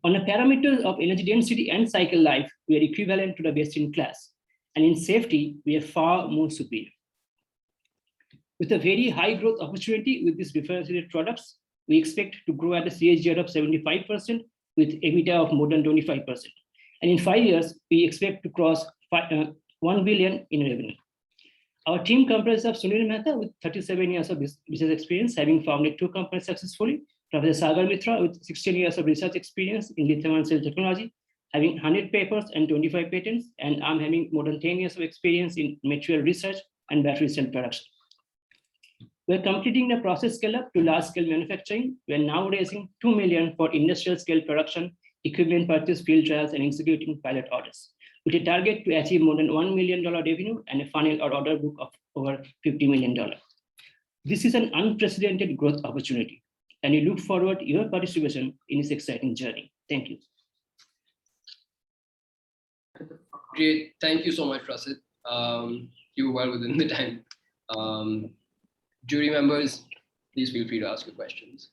On the parameters of energy density and cycle life, we are equivalent to the best in class. And in safety, we are far more superior. With a very high growth opportunity with these differentiated products, we expect to grow at a CAGR of 75% with EBITDA of more than 25%. And in 5 years, we expect to cross 1 billion in revenue. Our team comprises of Sunil Mehta with 37 years of business experience, having founded 2 companies successfully. Professor Sagar Mitra with 16 years of research experience in lithium and cell technology, having 100 papers and 25 patents, and I'm having more than 10 years of experience in material research and battery cell production. We're completing the process scale-up to large-scale manufacturing. We're now raising $2 million for industrial-scale production, equipment purchase, field trials, and executing pilot orders, with a target to achieve more than $1 million revenue and a funnel or order book of over $50 million. This is an unprecedented growth opportunity, and we look forward to your participation in this exciting journey. Thank you. Great. Thank you so much, Prasid. You were well within the time. Jury members, please feel free to ask your questions.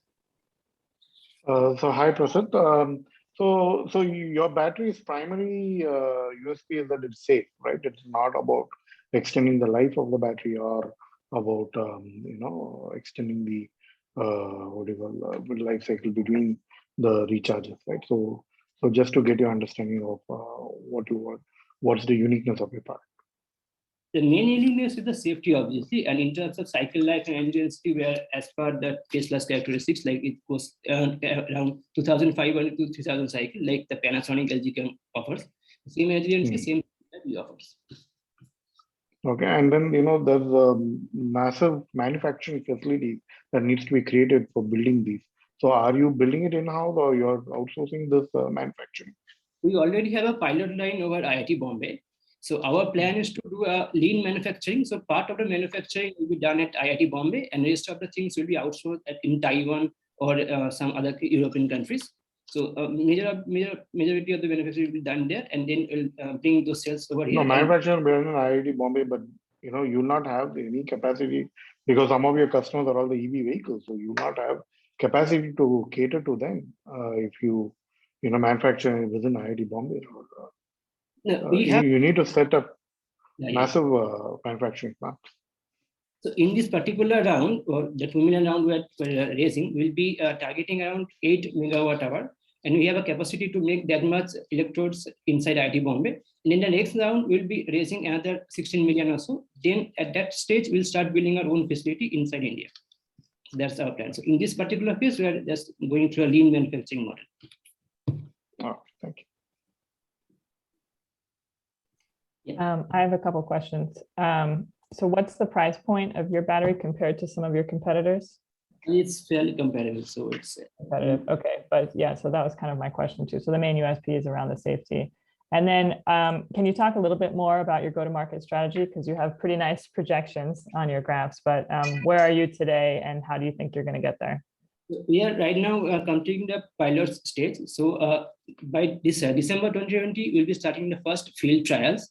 So hi, Prasad. So your battery's primary USP is that it's safe, right? It's not about extending the life of the battery or about extending the what do you call life cycle between the recharges, right? So just to get your understanding of what you want, what's the uniqueness of your product? The main uniqueness is the safety, obviously, and in terms of cycle life and energy density, where as per the Tesla's characteristics, like it goes around 2,500 to 3,000 cycle, like the Panasonic LG can offers. Same energy density, same that we offers. Okay, and then there's a massive manufacturing facility that needs to be created for building these. So are you building it in-house or you're outsourcing this manufacturing? We already have a pilot line over IIT Bombay. So our plan is to do a lean manufacturing. So part of the manufacturing will be done at IIT Bombay, and the rest of the things will be outsourced in Taiwan or some other European countries. So majority of the manufacturing will be done there, and then we'll bring those cells over here. No, manufacturing will be done in IIT Bombay, but you'll not have any capacity because some of your customers are all the EV vehicles, so you not have capacity to cater to them if you manufacture within IIT Bombay. No, you need to set up massive manufacturing plants. So in this particular round, or the 2 million round we're raising, we'll be targeting around 8 megawatt hour, and we have a capacity to make that much electrodes inside IIT Bombay. And in the next round, we'll be raising another 16 million or so. Then at that stage, we'll start building our own facility inside India. So that's our plan. So in this particular case, we are just going through a lean manufacturing model. Oh, thank you. I have a couple questions. So what's the price point of your battery compared to some of your competitors? It's fairly competitive, so it's competitive. Okay, but yeah, so that was kind of my question too. So the main USP is around the safety. And then can you talk a little bit more about your go-to-market strategy? Because you have pretty nice projections on your graphs, but where are you today and how do you think you're going to get there? We are right now completing the pilot stage. So by this December 2020, we'll be starting the first field trials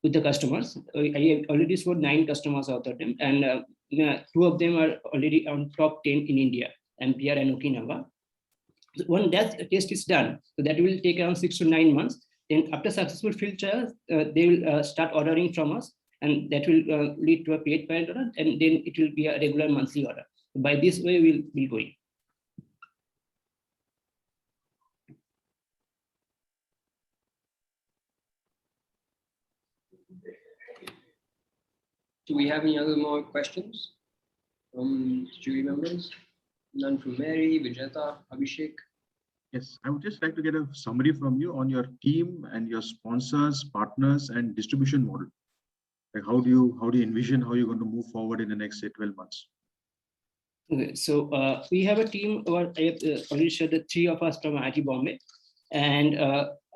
with the customers. I already scored 9 customers out of them, and 2 of them are already on top 10 in India, MPR and Okinawa. So when that test is done, so that will take around 6 to 9 months. Then after successful field trials, they will start ordering from us, and that will lead to a paid pilot order, and then it will be a regular monthly order. So by this way, we'll be going. Do we have any other more questions from jury members? None from Mary, Vijeta, Abhishek? Yes, I would just like to get a summary from you on your team and your sponsors, partners, and distribution model. Like how do you envision how you're going to move forward in the next, say, 12 months? Okay, so we have a team. I have already shared the 3 of us from IIT Bombay, and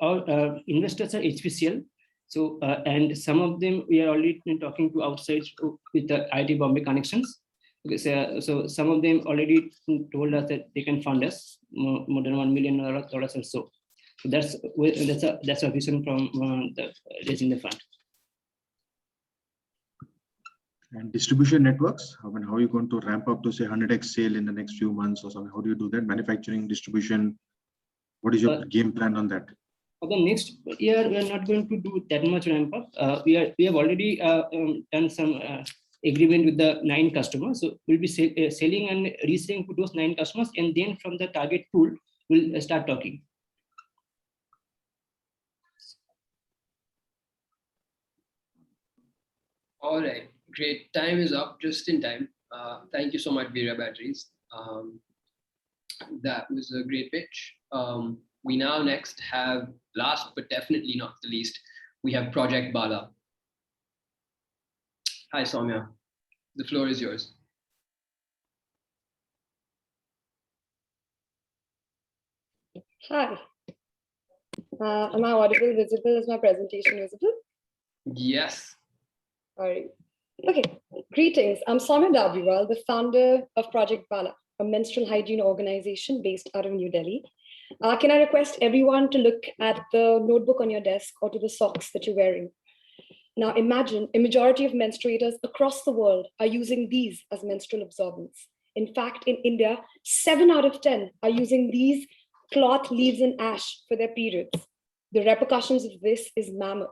our investors are HPCL. So and some of them we are already talking to outside with the IIT Bombay connections. Okay, so some of them already told us that they can fund us more than $1 million or so. So that's a vision from raising the fund. And distribution networks, I mean, how are you going to ramp up to say 100x sale in the next few months or something? How do you do that? Manufacturing, distribution, what is your game plan on that? For the next year, we are not going to do that much ramp up. We have already done some agreement with the 9 customers. So we'll be selling and reselling to those 9 customers, and then from the target pool, we'll start talking. All right, great. Time is up, just in time. Thank you so much, Virya Batteries. That was a great pitch. We now next have, last but definitely not the least, we have Project Bala. Hi, Soumya. The floor is yours. Hi. Am I audible, visible? Is my presentation visible? Yes. All right. Okay. Greetings. I'm Soumya Dabriwal, the founder of Project Bala, a menstrual hygiene organization based out of New Delhi. Can I request everyone to look at the notebook on your desk or to the socks that you're wearing? Now imagine a majority of menstruators across the world are using these as menstrual absorbents. In fact, in India, 7 out of 10 are using these cloth, leaves, and ash for their periods. The repercussions of this is mammoth.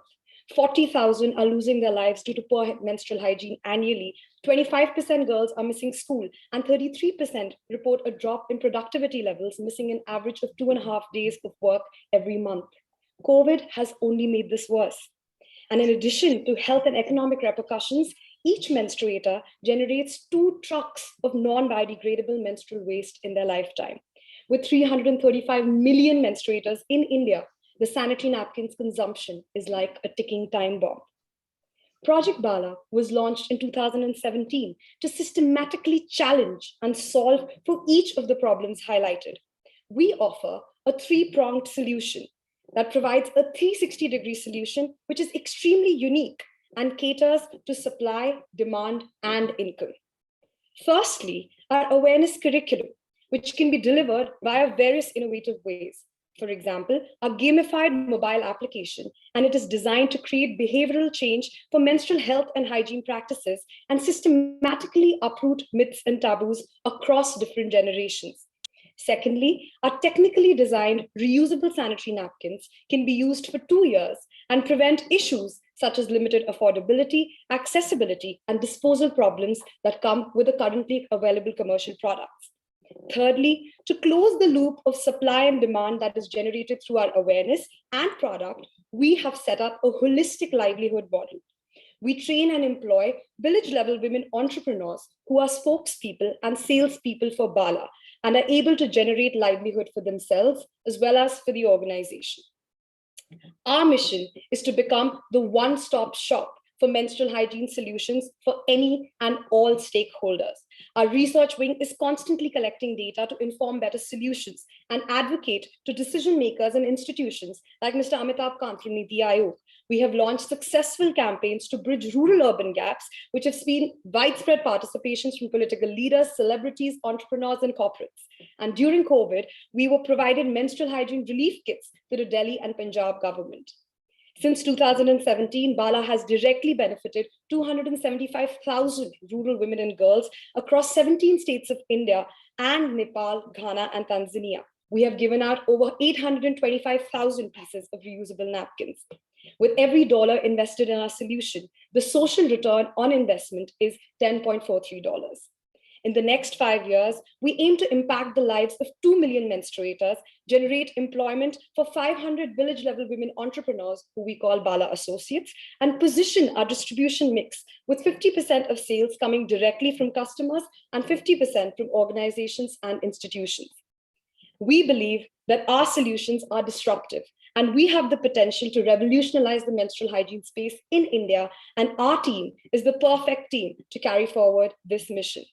40,000 are losing their lives due to poor menstrual hygiene annually. 25% girls are missing school, and 33% report a drop in productivity levels, missing an average of 2.5 days of work every month. COVID has only made this worse. And in addition to health and economic repercussions, each menstruator generates 2 trucks of non-biodegradable menstrual waste in their lifetime. With 335 million menstruators in India, the sanitary napkins consumption is like a ticking time bomb. Project Bala was launched in 2017 to systematically challenge and solve for each of the problems highlighted. We offer a 3-pronged solution that provides a 360-degree solution, which is extremely unique and caters to supply, demand, and income. Firstly, our awareness curriculum, which can be delivered via various innovative ways. For example, a gamified mobile application, and it is designed to create behavioral change for menstrual health and hygiene practices and systematically uproot myths and taboos across different generations. Secondly, our technically designed reusable sanitary napkins can be used for 2 years and prevent issues such as limited affordability, accessibility, and disposal problems that come with the currently available commercial products. Thirdly, to close the loop of supply and demand that is generated through our awareness and product, we have set up a holistic livelihood model. We train and employ village-level women entrepreneurs who are spokespeople and salespeople for Bala and are able to generate livelihood for themselves as well as for the organization. Our mission is to become the one-stop shop for menstrual hygiene solutions for any and all stakeholders. Our research wing is constantly collecting data to inform better solutions and advocate to decision makers and institutions like Mr. Amitabh Kant from Niti Aayog. We have launched successful campaigns to bridge rural-urban gaps, which have seen widespread participations from political leaders, celebrities, entrepreneurs, and corporates. And during COVID, we were provided menstrual hygiene relief kits to the Delhi and Punjab government. Since 2017, Bala has directly benefited 275,000 rural women and girls across 17 states of India and Nepal, Ghana, and Tanzania. We have given out over 825,000 pieces of reusable napkins. With every dollar invested in our solution, the social return on investment is $10.43. In the next 5 years, we aim to impact the lives of 2 million menstruators, generate employment for 500 village-level women entrepreneurs, who we call Bala Associates, and position our distribution mix with 50% of sales coming directly from customers and 50% from organizations and institutions. We believe that our solutions are disruptive, and we have the potential to revolutionize the menstrual hygiene space in India, and our team is the perfect team to carry forward this mission.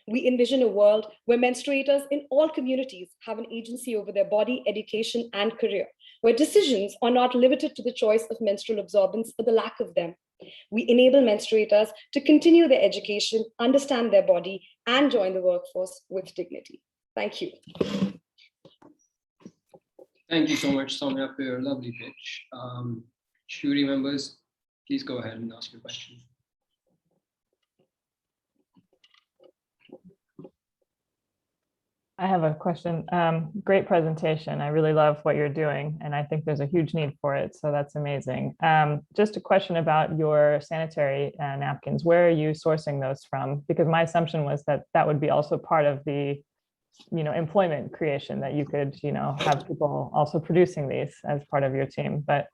We envision a world where menstruators in all communities have an agency over their body, education, and career, where decisions are not limited to the choice of menstrual absorbents or the lack of them. We enable menstruators to continue their education, understand their body, and join the workforce with dignity. Thank you. Thank you so much, Soumya, for your lovely pitch. Jury members, please go ahead and ask your question. I have a question. Great presentation. I really love what you're doing, and I think there's a huge need for it. So that's amazing. Just a question about your sanitary napkins. Where are you sourcing those from? Because my assumption was that that would be also part of the, employment creation, that you could, have people also producing these as part of your team. But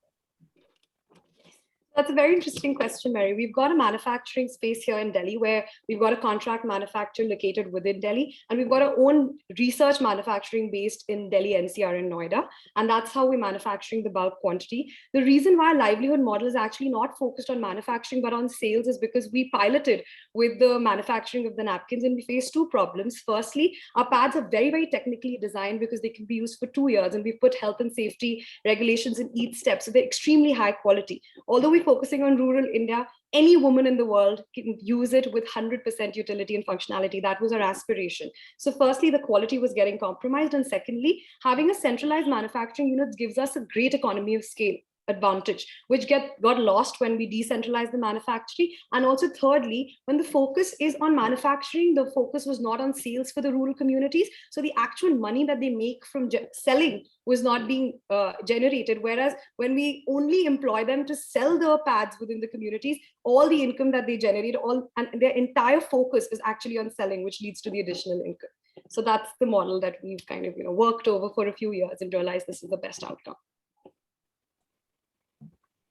that's a very interesting question, Mary. We've got a manufacturing space here in Delhi where we've got a contract manufacturer located within Delhi, and we've got our own research manufacturing based in Delhi, NCR, and Noida. And that's how we're manufacturing the bulk quantity. The reason why our livelihood model is actually not focused on manufacturing, but on sales, is because we piloted with the manufacturing of the napkins and we faced 2 problems. Firstly, our pads are very, very technically designed because they can be used for 2 years, and we've put health and safety regulations in each step. So they're extremely high quality. Although we focusing on rural India, any woman in the world can use it with 100% utility and functionality. That was our aspiration. So firstly, the quality was getting compromised. And secondly, having a centralized manufacturing unit gives us a great economy of scale. advantage, which got lost when we decentralized the manufacturing. And also thirdly, when the focus is on manufacturing, the focus was not on sales for the rural communities. So the actual money that they make from selling was not being generated. Whereas when we only employ them to sell the pads within the communities, all the income that they generate, and their entire focus is actually on selling, which leads to the additional income. So that's the model that we've kind of worked over for a few years and realized this is the best outcome.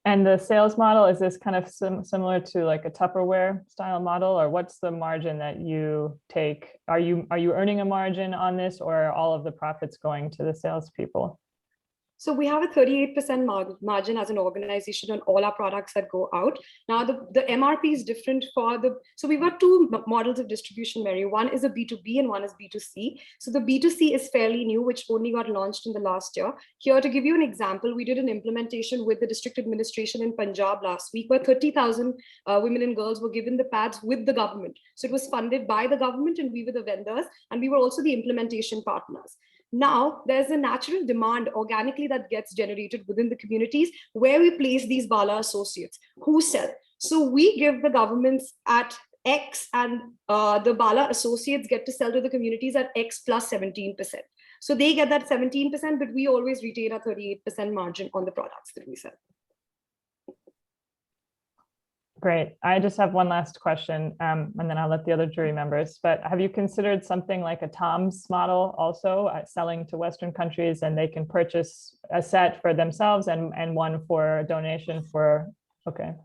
And the sales model, is this kind of similar to like a Tupperware style model, or what's the margin that you take? Are you earning a margin on this, or are all of the profits going to the salespeople? So we have a 38% margin as an organization on all our products that go out. Now the MRP is different so we've got two models of distribution, Mary. One is a B2B and one is B2C. So the B2C is fairly new, which only got launched in the last year. Here, to give you an example, we did an implementation with the district administration in Punjab last week, where 30,000 women and girls were given the pads with the government. So it was funded by the government and we were the vendors, and we were also the implementation partners. Now, there's a natural demand organically that gets generated within the communities where we place these Bala associates who sell. So we give the governments at X, and the Bala associates get to sell to the communities at X plus 17%. So they get that 17%, but we always retain a 38% margin on the products that we sell. Great. I just have one last question, and then I'll let the other jury members. But have you considered something like a TOMS model also, selling to Western countries, and they can purchase a set for themselves and one for a donation for, okay.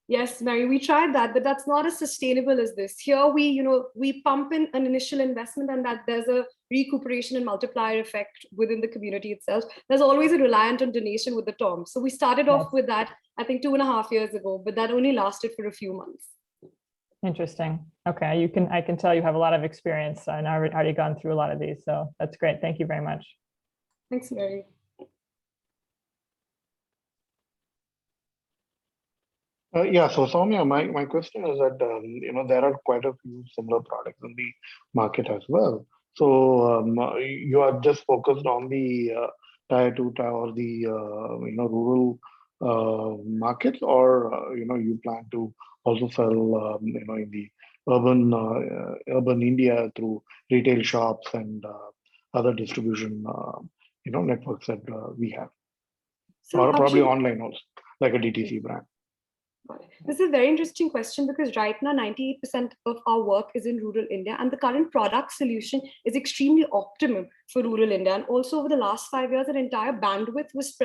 Yes, Mary, we tried that, but that's not as sustainable as this. Here, we pump in an initial investment, and that there's a recuperation and multiplier effect within the community itself. There's always a reliant on donation with the TOM. So we started off with that, I think 2.5 years ago, but that only lasted for a few months. Interesting. Okay, I can tell you have a lot of experience, and I've already gone through a lot of these, so that's great. Thank you very much. Thanks, Mary. Yeah, so Soumya, my question is that there are quite a few similar products in the market as well. So you are just focused on the tier 2 or the rural markets, or you plan to also sell in the urban India through retail shops and other distribution networks that we have, or probably online also, like a DTC brand. This is a very interesting question, because right now 98% of our work is in rural India, and the current product solution is extremely optimum for rural India. And also over the last 5 years, an entire bandwidth was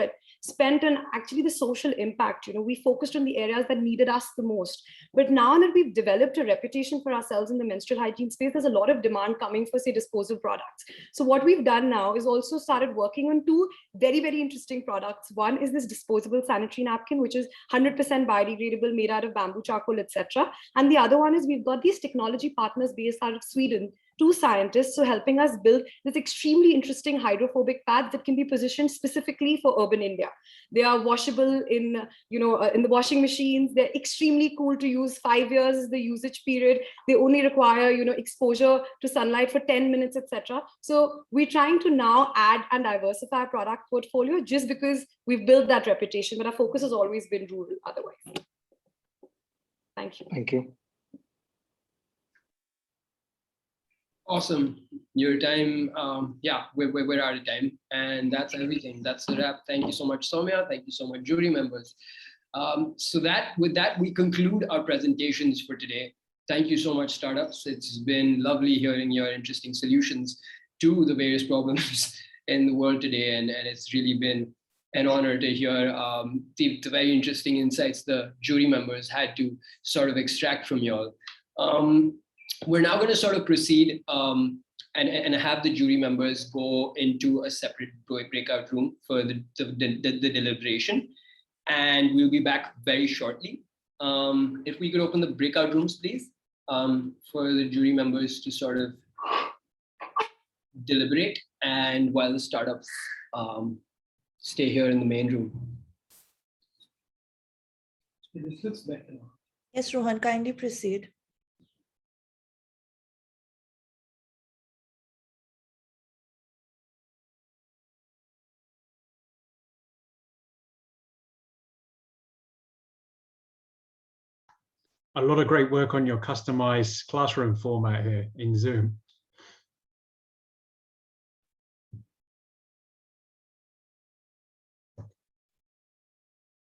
spent on actually the social impact. We focused on the areas that needed us the most. But now that we've developed a reputation for ourselves in the menstrual hygiene space, there's a lot of demand coming for, say, disposable products. So what we've done now is also started working on two very, very interesting products. One is this disposable sanitary napkin, which is 100% biodegradable, made out of bamboo charcoal, etc. And the other one is we've got these technology partners based out of Sweden, 2 scientists, so helping us build this extremely interesting hydrophobic pads that can be positioned specifically for urban India. They are washable in the washing machines. They're extremely cool to use. 5 years is the usage period. They only require exposure to sunlight for 10 minutes, etc. So we're trying to now add and diversify our product portfolio just because we've built that reputation, but our focus has always been rural otherwise. Thank you. Thank you. Awesome. Your time, we're out of time, and that's everything. That's the wrap. Thank you so much, Soumya. Thank you so much, jury members. With that, we conclude our presentations for today. Thank you so much, startups. It's been lovely hearing your interesting solutions to the various problems in the world today, and it's really been an honor to hear the very interesting insights the jury members had to sort of extract from y'all. We're now going to sort of proceed and have the jury members go into a separate breakout room for the deliberation, and we'll be back very shortly. If we could open the breakout rooms, please, for the jury members to sort of deliberate, and while the startups stay here in the main room. This looks better. Yes, Rohan, kindly proceed. a lot of great work on your customized classroom format here in Zoom.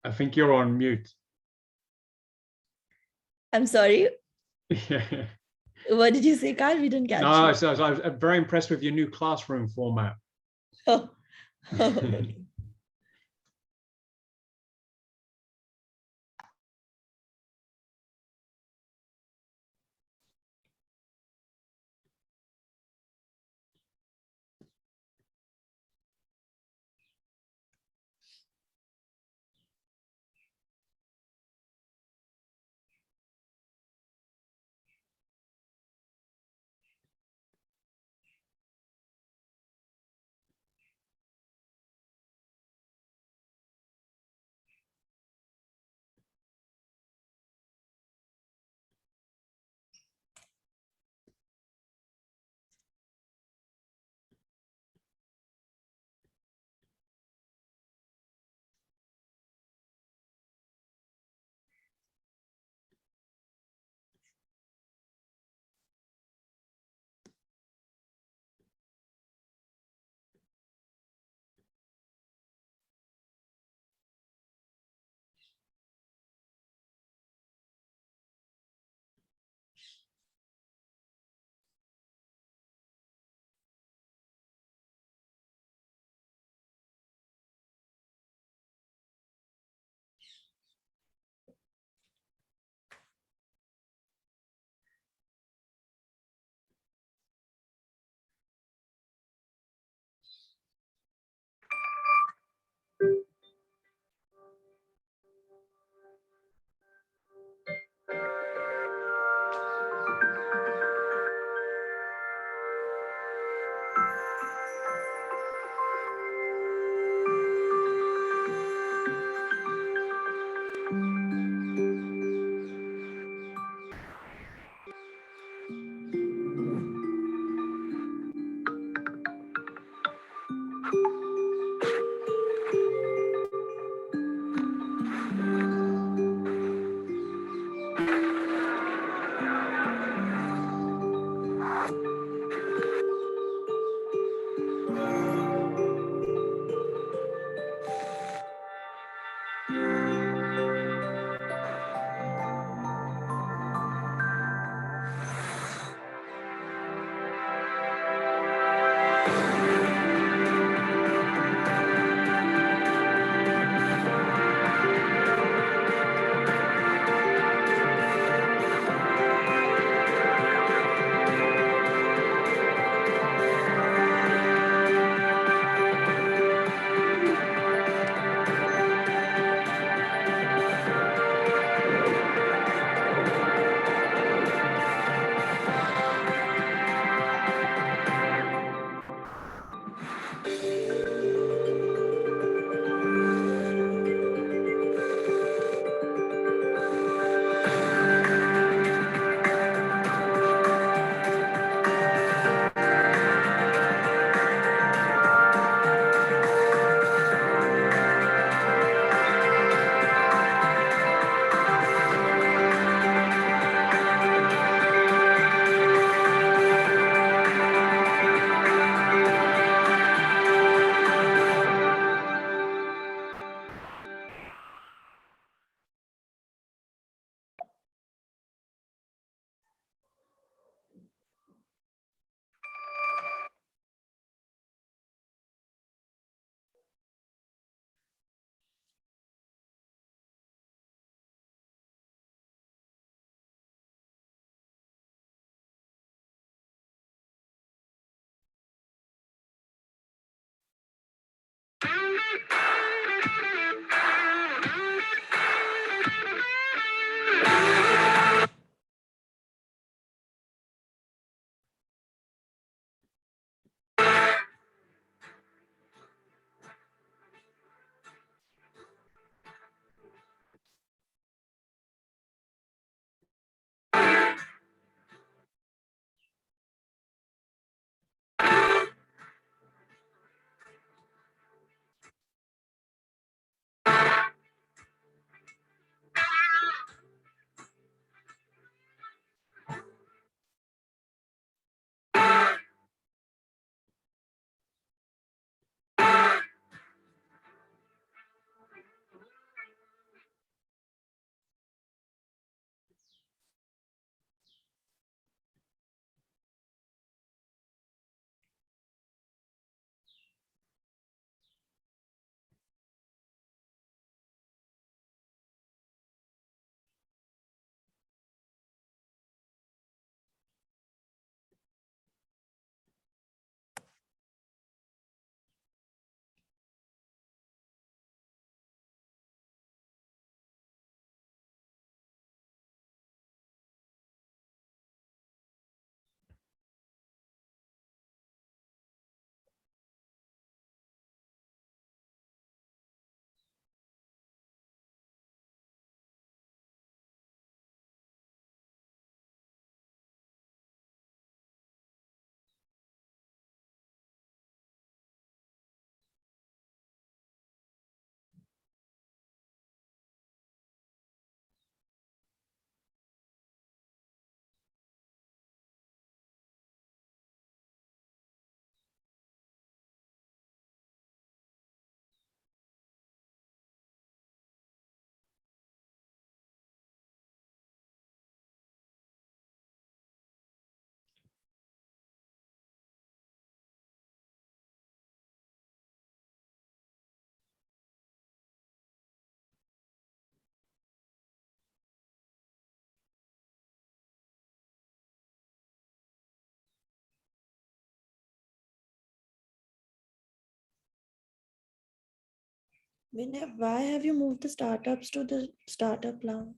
I think you're on mute. I'm sorry. Yeah. What did you say, Carl? We didn't catch No, you. so I was very impressed with your new classroom format. Oh. Okay. Vinay, why have you moved the startups to the startup lounge?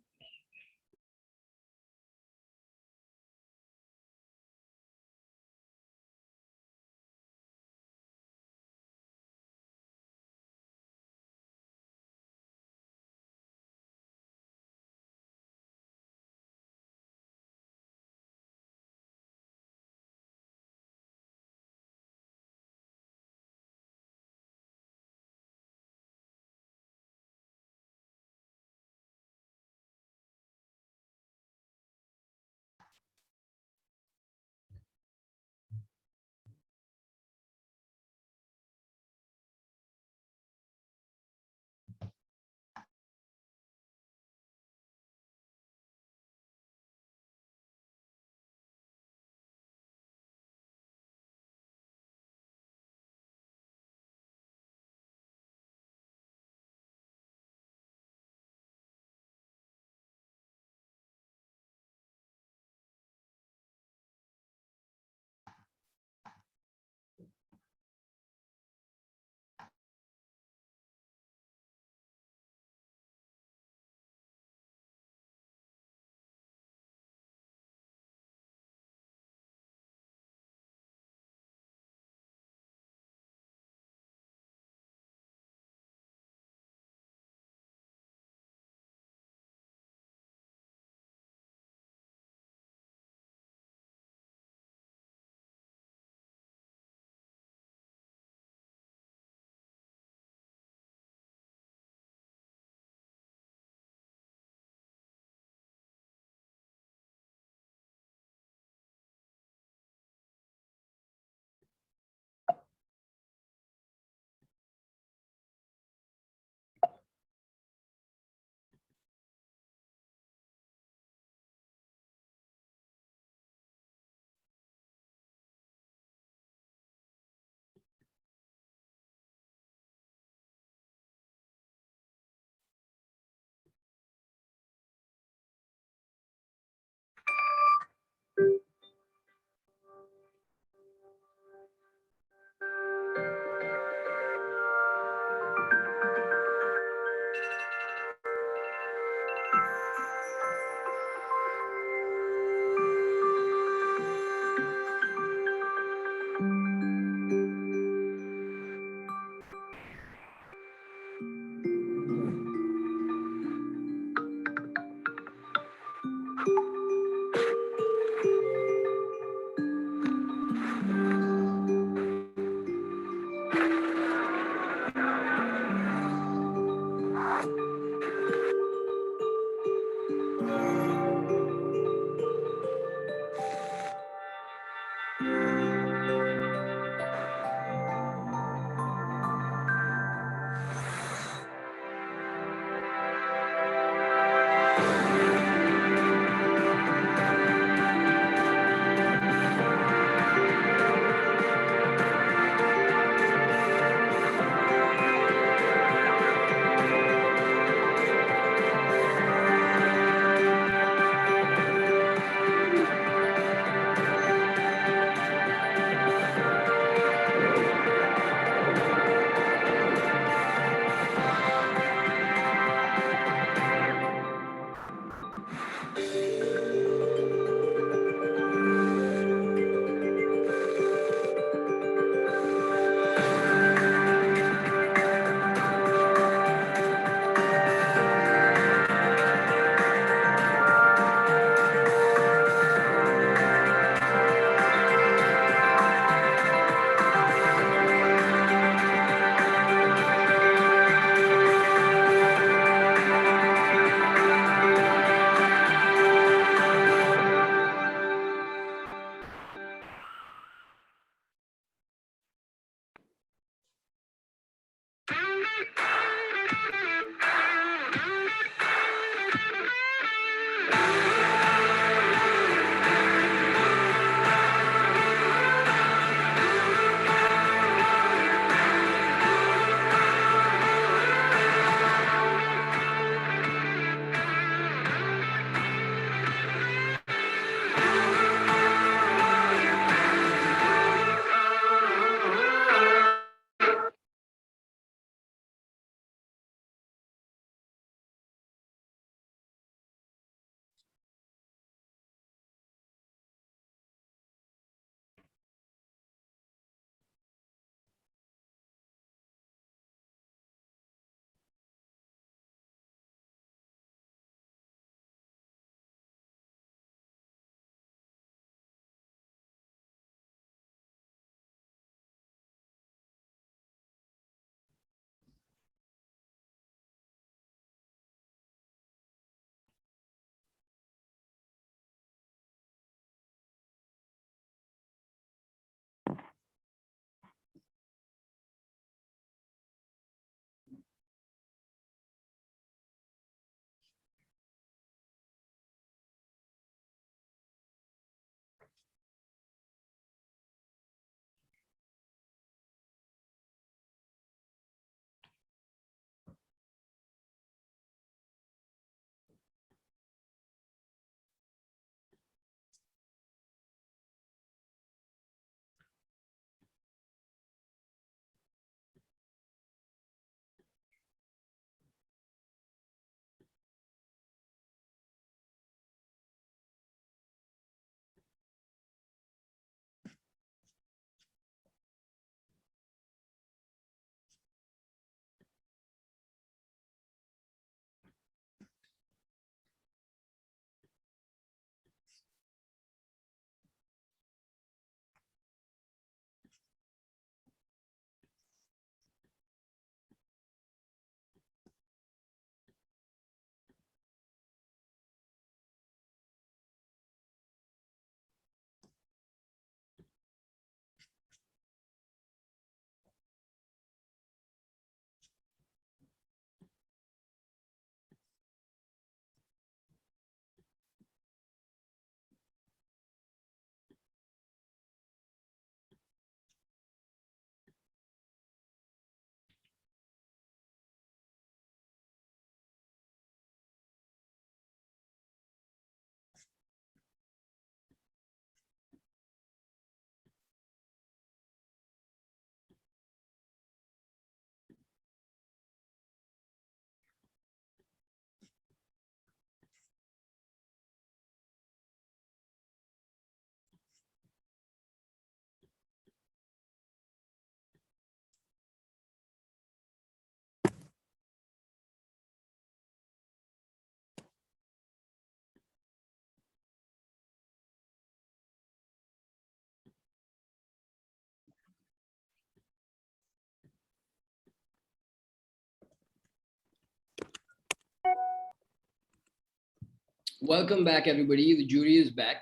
Welcome back, everybody. The jury is back.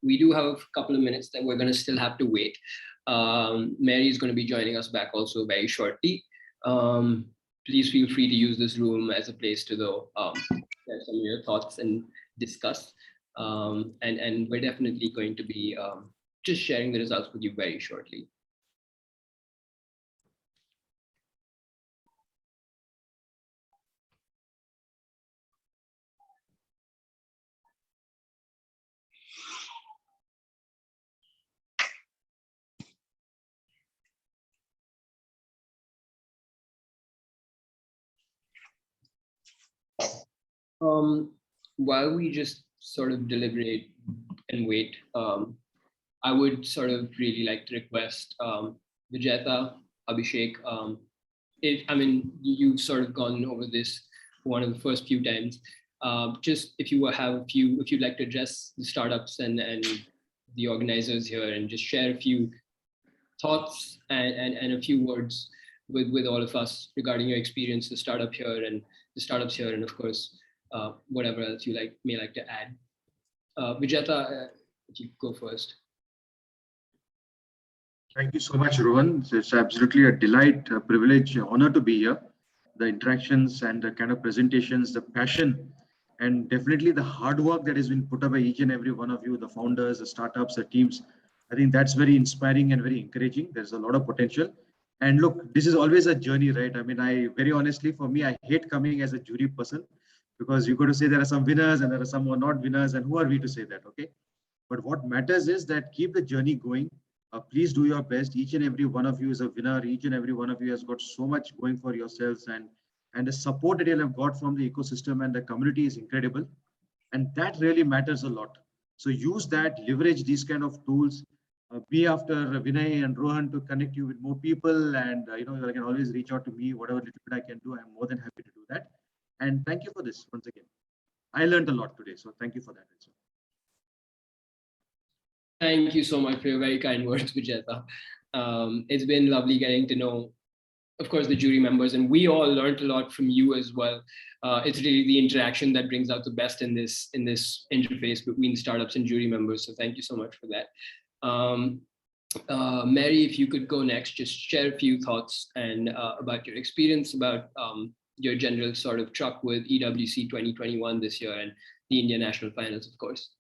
We do have a couple of minutes that we're going to still have to wait. Mary is going to be joining us back also very shortly. Please feel free to use this room as a place to go share some of your thoughts and discuss. And we're definitely going to be just sharing the results with you very shortly. While we just sort of deliberate and wait, I would sort of really like to request Vijeta, Abhishek, you've sort of gone over this one of the first few times. Just if you'd like to address the startups and the organizers here and just share a few thoughts and a few words with all of us regarding your experience, the startups here, and of course, whatever else you may like to add. Vijeta, if you go first. Thank you so much, Rohan. It's absolutely a delight, a privilege, honor to be here. The interactions and the kind of presentations, the passion, and definitely the hard work that has been put up by each and every one of you, the founders, the startups, the teams. I think that's very inspiring and very encouraging. There's a lot of potential. And look, this is always a journey, right? I mean, very honestly, for me, I hate coming as a jury person because you got to say there are some winners and there are some who are not winners, and who are we to say that, okay? But what matters is that keep the journey going. Please do your best. Each and every one of you is a winner. Each and every one of you has got so much going for yourselves, and the support that you have got from the ecosystem and the community is incredible. And that really matters a lot. So use that, leverage these kind of tools. Be after Vinay and Rohan to connect you with more people. And you can always reach out to me, whatever little bit I can do. I'm more than happy to do that. And thank you for this once again. I learned a lot today. So thank you for that. Thank you so much for your very kind words, Vijeta. It's been lovely getting to know, of course, the jury members, and we all learned a lot from you as well. It's really the interaction that brings out the best in this interface between startups and jury members. So thank you so much for that. Mary, if you could go next, just share a few thoughts and about your experience, about your general sort of truck with EWC 2021 this year and the India National Finals, of course.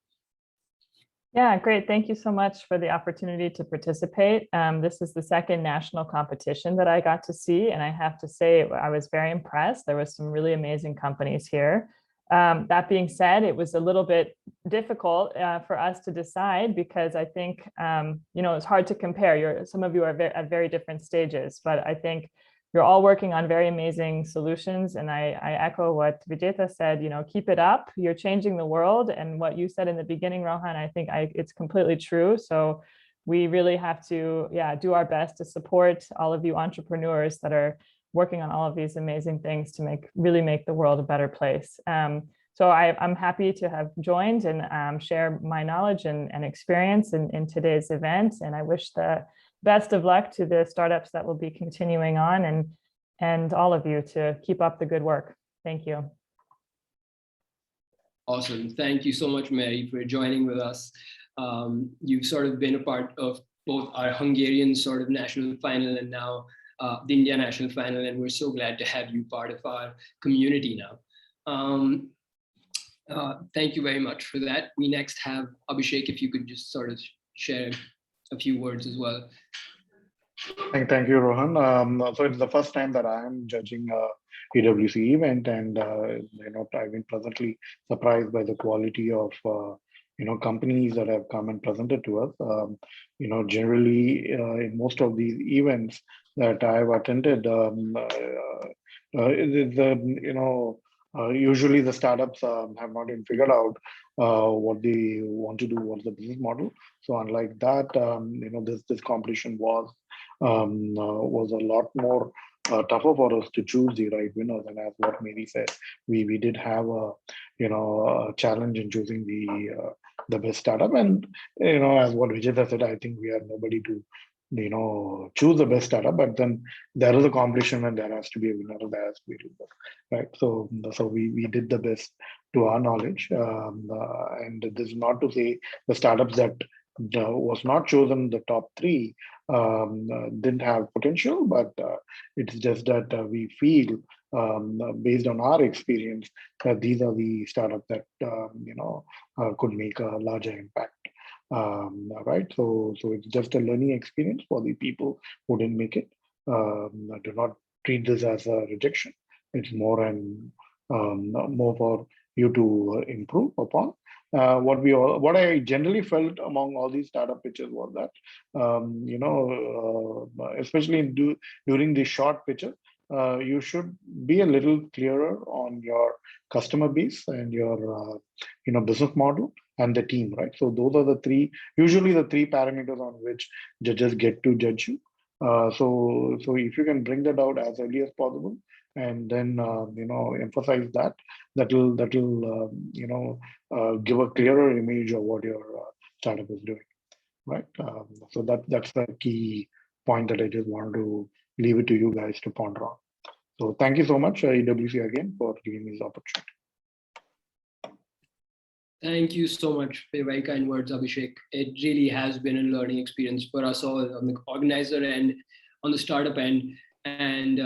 Yeah, great. Thank you so much for the opportunity to participate. This is the second national competition that I got to see, and I have to say I was very impressed. There was some really amazing companies here. That being said, it was a little bit difficult for us to decide because I think, it's hard to compare. Some of you are at very different stages, but I think you're all working on very amazing solutions. And I echo what Vijeta said, keep it up. You're changing the world. And what you said in the beginning, Rohan, I think it's completely true. So we really have to, do our best to support all of you entrepreneurs that are working on all of these amazing things to really make the world a better place. So I'm happy to have joined and share my knowledge and experience in today's event. And I wish the best of luck to the startups that will be continuing on and all of you to keep up the good work. Thank you. Awesome. Thank you so much, Mary, for joining with us. You've sort of been a part of both our Hungarian sort of national final and now the India National Final, and we're so glad to have you part of our community now. Thank you very much for that. We next have Abhishek, if you could just sort of share a few words as well. Thank you, Rohan. So it's the first time that I am judging a EWC event, and I've been pleasantly surprised by the quality of companies that have come and presented to us. Generally in most of these events that I have attended, usually the startups have not even figured out what they want to do, what's the business model. So unlike that, this competition was a lot more tougher for us to choose the right winners. And as what Mary said, we did have a challenge in choosing the best startup. And as what Vijay said, I think we are nobody to choose the best startup, but then there is a competition and there has to be a winner, there has to be a loser, right? So we did the best to our knowledge, and this is not to say the startups that was not chosen, the top 3, didn't have potential, but it's just that we feel, based on our experience, that these are the startups that could make a larger impact. Right, so it's just a learning experience for the people who didn't make it. Do not treat this as a rejection. It's more for you to improve upon. What I generally felt among all these startup pitches was that, especially during the short pitches, you should be a little clearer on your customer base and your business model and the team, right? So those are usually the three parameters on which judges get to judge you. So if you can bring that out as early as possible, and then emphasize that'll give a clearer image of what your startup is doing, right? So that's the key point that I just wanted to leave it to you guys to ponder on. So thank you so much, EWC, again, for giving me this opportunity. Thank you so much for your very kind words, Abhishek. It really has been a learning experience for us all on the organizer end, on the startup end. And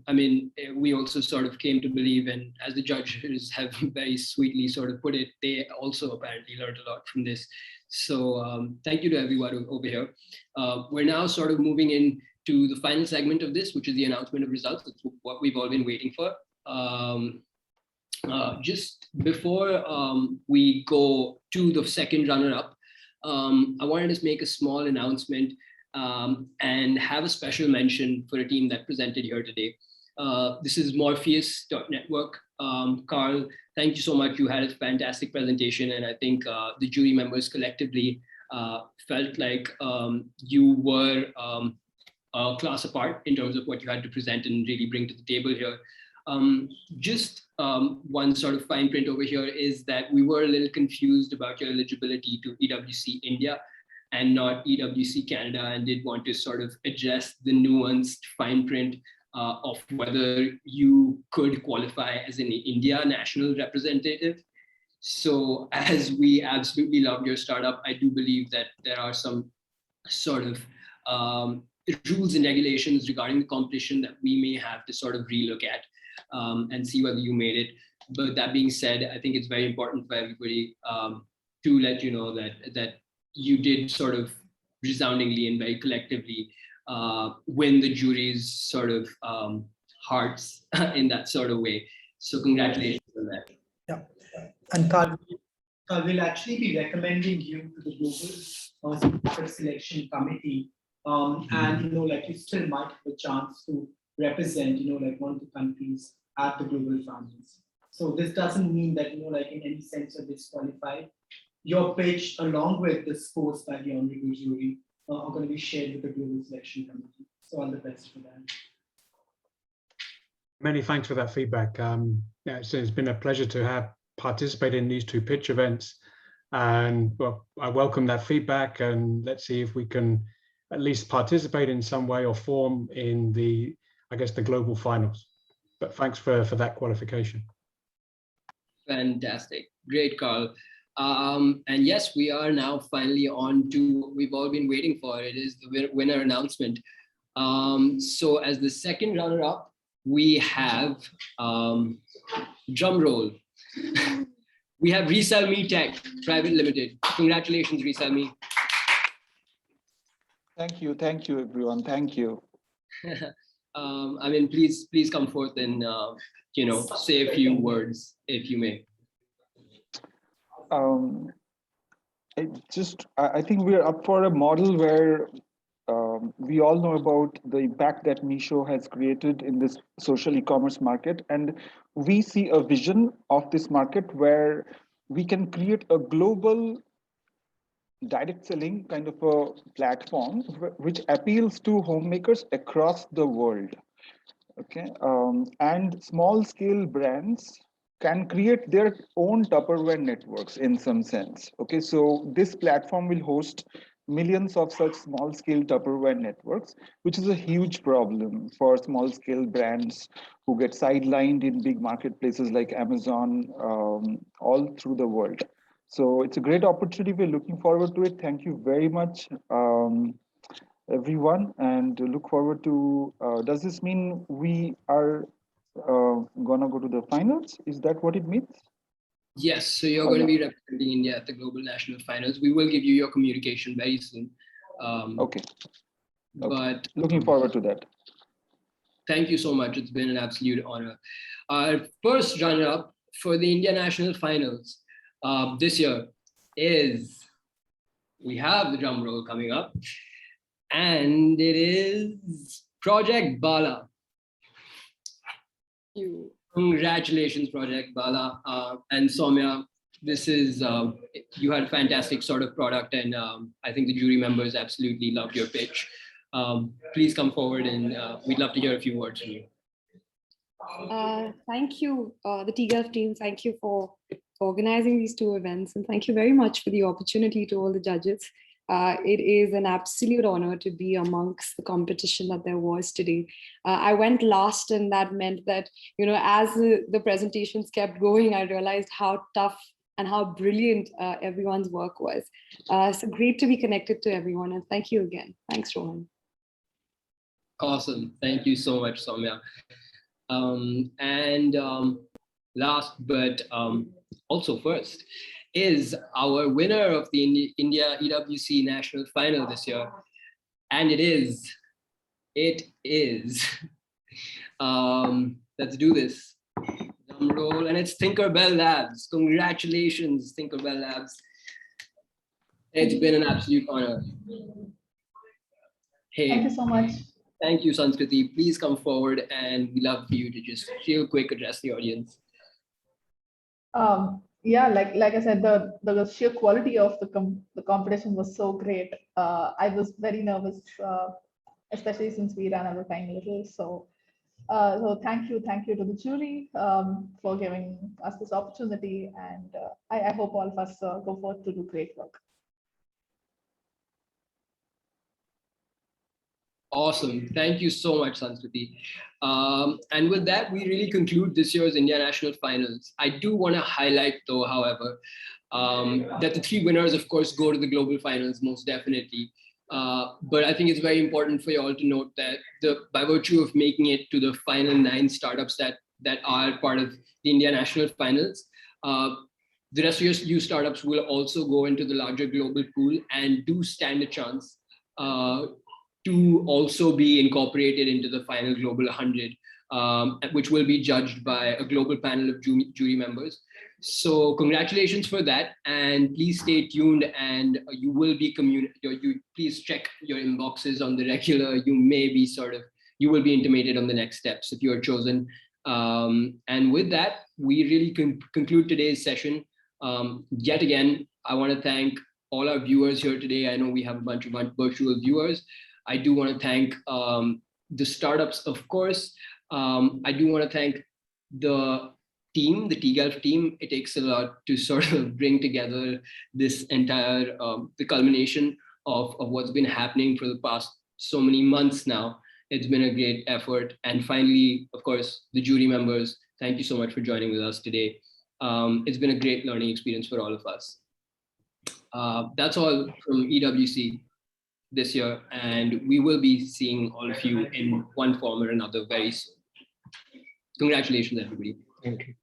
I mean, we also sort of came to believe, and as the judges have very sweetly sort of put it, they also apparently learned a lot from this. So thank you to everyone over here. We're now sort of moving into the final segment of this, which is the announcement of results. That's what we've all been waiting for. Just before we go to the second runner-up, I wanted to make a small announcement and have a special mention for a team that presented here today. This is Morpheus Network. Carl, thank you so much. You had a fantastic presentation, and I think the jury members collectively felt like you were a class apart in terms of what you had to present and really bring to the table here. Just one sort of fine print over here is that we were a little confused about your eligibility to EWC India and not EWC Canada, and did want to sort of address the nuanced fine print of whether you could qualify as an India national representative. So as we absolutely love your startup, I do believe that there are some sort of rules and regulations regarding the competition that we may have to sort of relook at and see whether you made it. But that being said, I think it's very important for everybody to let you know that you did sort of resoundingly and very collectively win the jury's sort of hearts in that sort of way. So congratulations on that. Yeah, and Carl will actually be recommending you to the global selection committee, and like you still might have a chance to represent like one of the countries at the global finals. So this doesn't mean that like in any sense you're disqualified. Your pitch, along with the scores by the honorable jury, are going to be shared with the global selection committee. So all the best for that. Many thanks for that feedback. It's been a pleasure to have participated in these two pitch events, and well, I welcome that feedback, and let's see if we can at least participate in some way or form in the global finals. But thanks for that qualification. Fantastic, great, Carl. And yes, we are now finally on to what we've all been waiting for. It is the winner announcement. So as the second runner-up, we have, drum roll, we have Resell Me Tech Private Limited. Congratulations, Resell Me. Thank you everyone, thank you. I mean, please come forth and say a few words, if you may. I think we're up for a model where we all know about the impact that Meesho has created in this social e-commerce market, and we see a vision of this market where we can create a global direct selling kind of a platform which appeals to homemakers across the world. Okay, and small scale brands can create their own Tupperware networks in some sense. Okay, so this platform will host millions of such small-scale Tupperware networks, which is a huge problem for small-scale brands who get sidelined in big marketplaces like Amazon all through the world. So it's a great opportunity. We're looking forward to it. Thank you very much, everyone, and look forward to, does this mean we are gonna go to the finals? Is that what it means? Yes, so you're going to be representing India at the Global National Finals. We will give you your communication very soon. Okay. But looking forward to that. Thank you so much. It's been an absolute honor. Our first runner-up for the India National Finals this year is, we have the drum roll coming up, and it is Project Bala. Congratulations, Project Bala and Soumya. This is, you had a fantastic sort of product, and I think the jury members absolutely loved your pitch. Please come forward, and we'd love to hear a few words from you. Thank you, the TGAF team. Thank you for organizing these two events, and thank you very much for the opportunity to all the judges. It is an absolute honor to be amongst the competition that there was today. I went last, and that meant that, you know, as the presentations kept going, I realized how tough and how brilliant everyone's work was. So great to be connected to everyone, and thank you again. Thanks, Rohan. Awesome. Thank you so much, Soumya. Last but also first is our winner of the India EWC National Final this year. And it is, let's do this. Drum roll, and it's Tinkerbell Labs. Congratulations, Tinkerbell Labs. It's been an absolute honor. Hey. Thank you so much. Thank you, Sanskriti. Please come forward, and we'd love for you to just real quick address the audience. Yeah, like I said, the sheer quality of the competition was so great. I was very nervous, especially since we ran out of time a little. So thank you to the jury for giving us this opportunity, and I hope all of us go forth to do great work. Awesome. Thank you so much, Sanskriti. And with that, we really conclude this year's India National Finals. I do want to highlight, though, however, that the three winners, of course, go to the global finals, most definitely. But I think it's very important for you all to note that by virtue of making it to the final 9 startups that are part of the India National Finals, the rest of your startups will also go into the larger global pool and do stand a chance to also be incorporated into the final Global 100, which will be judged by a global panel of jury members. So congratulations for that, and please stay tuned, and you will be please check your inboxes on the regular. You will be intimated on the next steps if you are chosen. And with that, we really conclude today's session. Yet again, I want to thank all our viewers here today. I know we have a bunch of virtual viewers. I do want to thank the startups, of course. I do want to thank the team, the TGAF team. It takes a lot to sort of bring together this entire, the culmination of what's been happening for the past so many months now. It's been a great effort. And finally, of course, the jury members, thank you so much for joining with us today. It's been a great learning experience for all of us. That's all from EWC this year, and we will be seeing all of you in one form or another very soon. Congratulations, everybody. Thank you.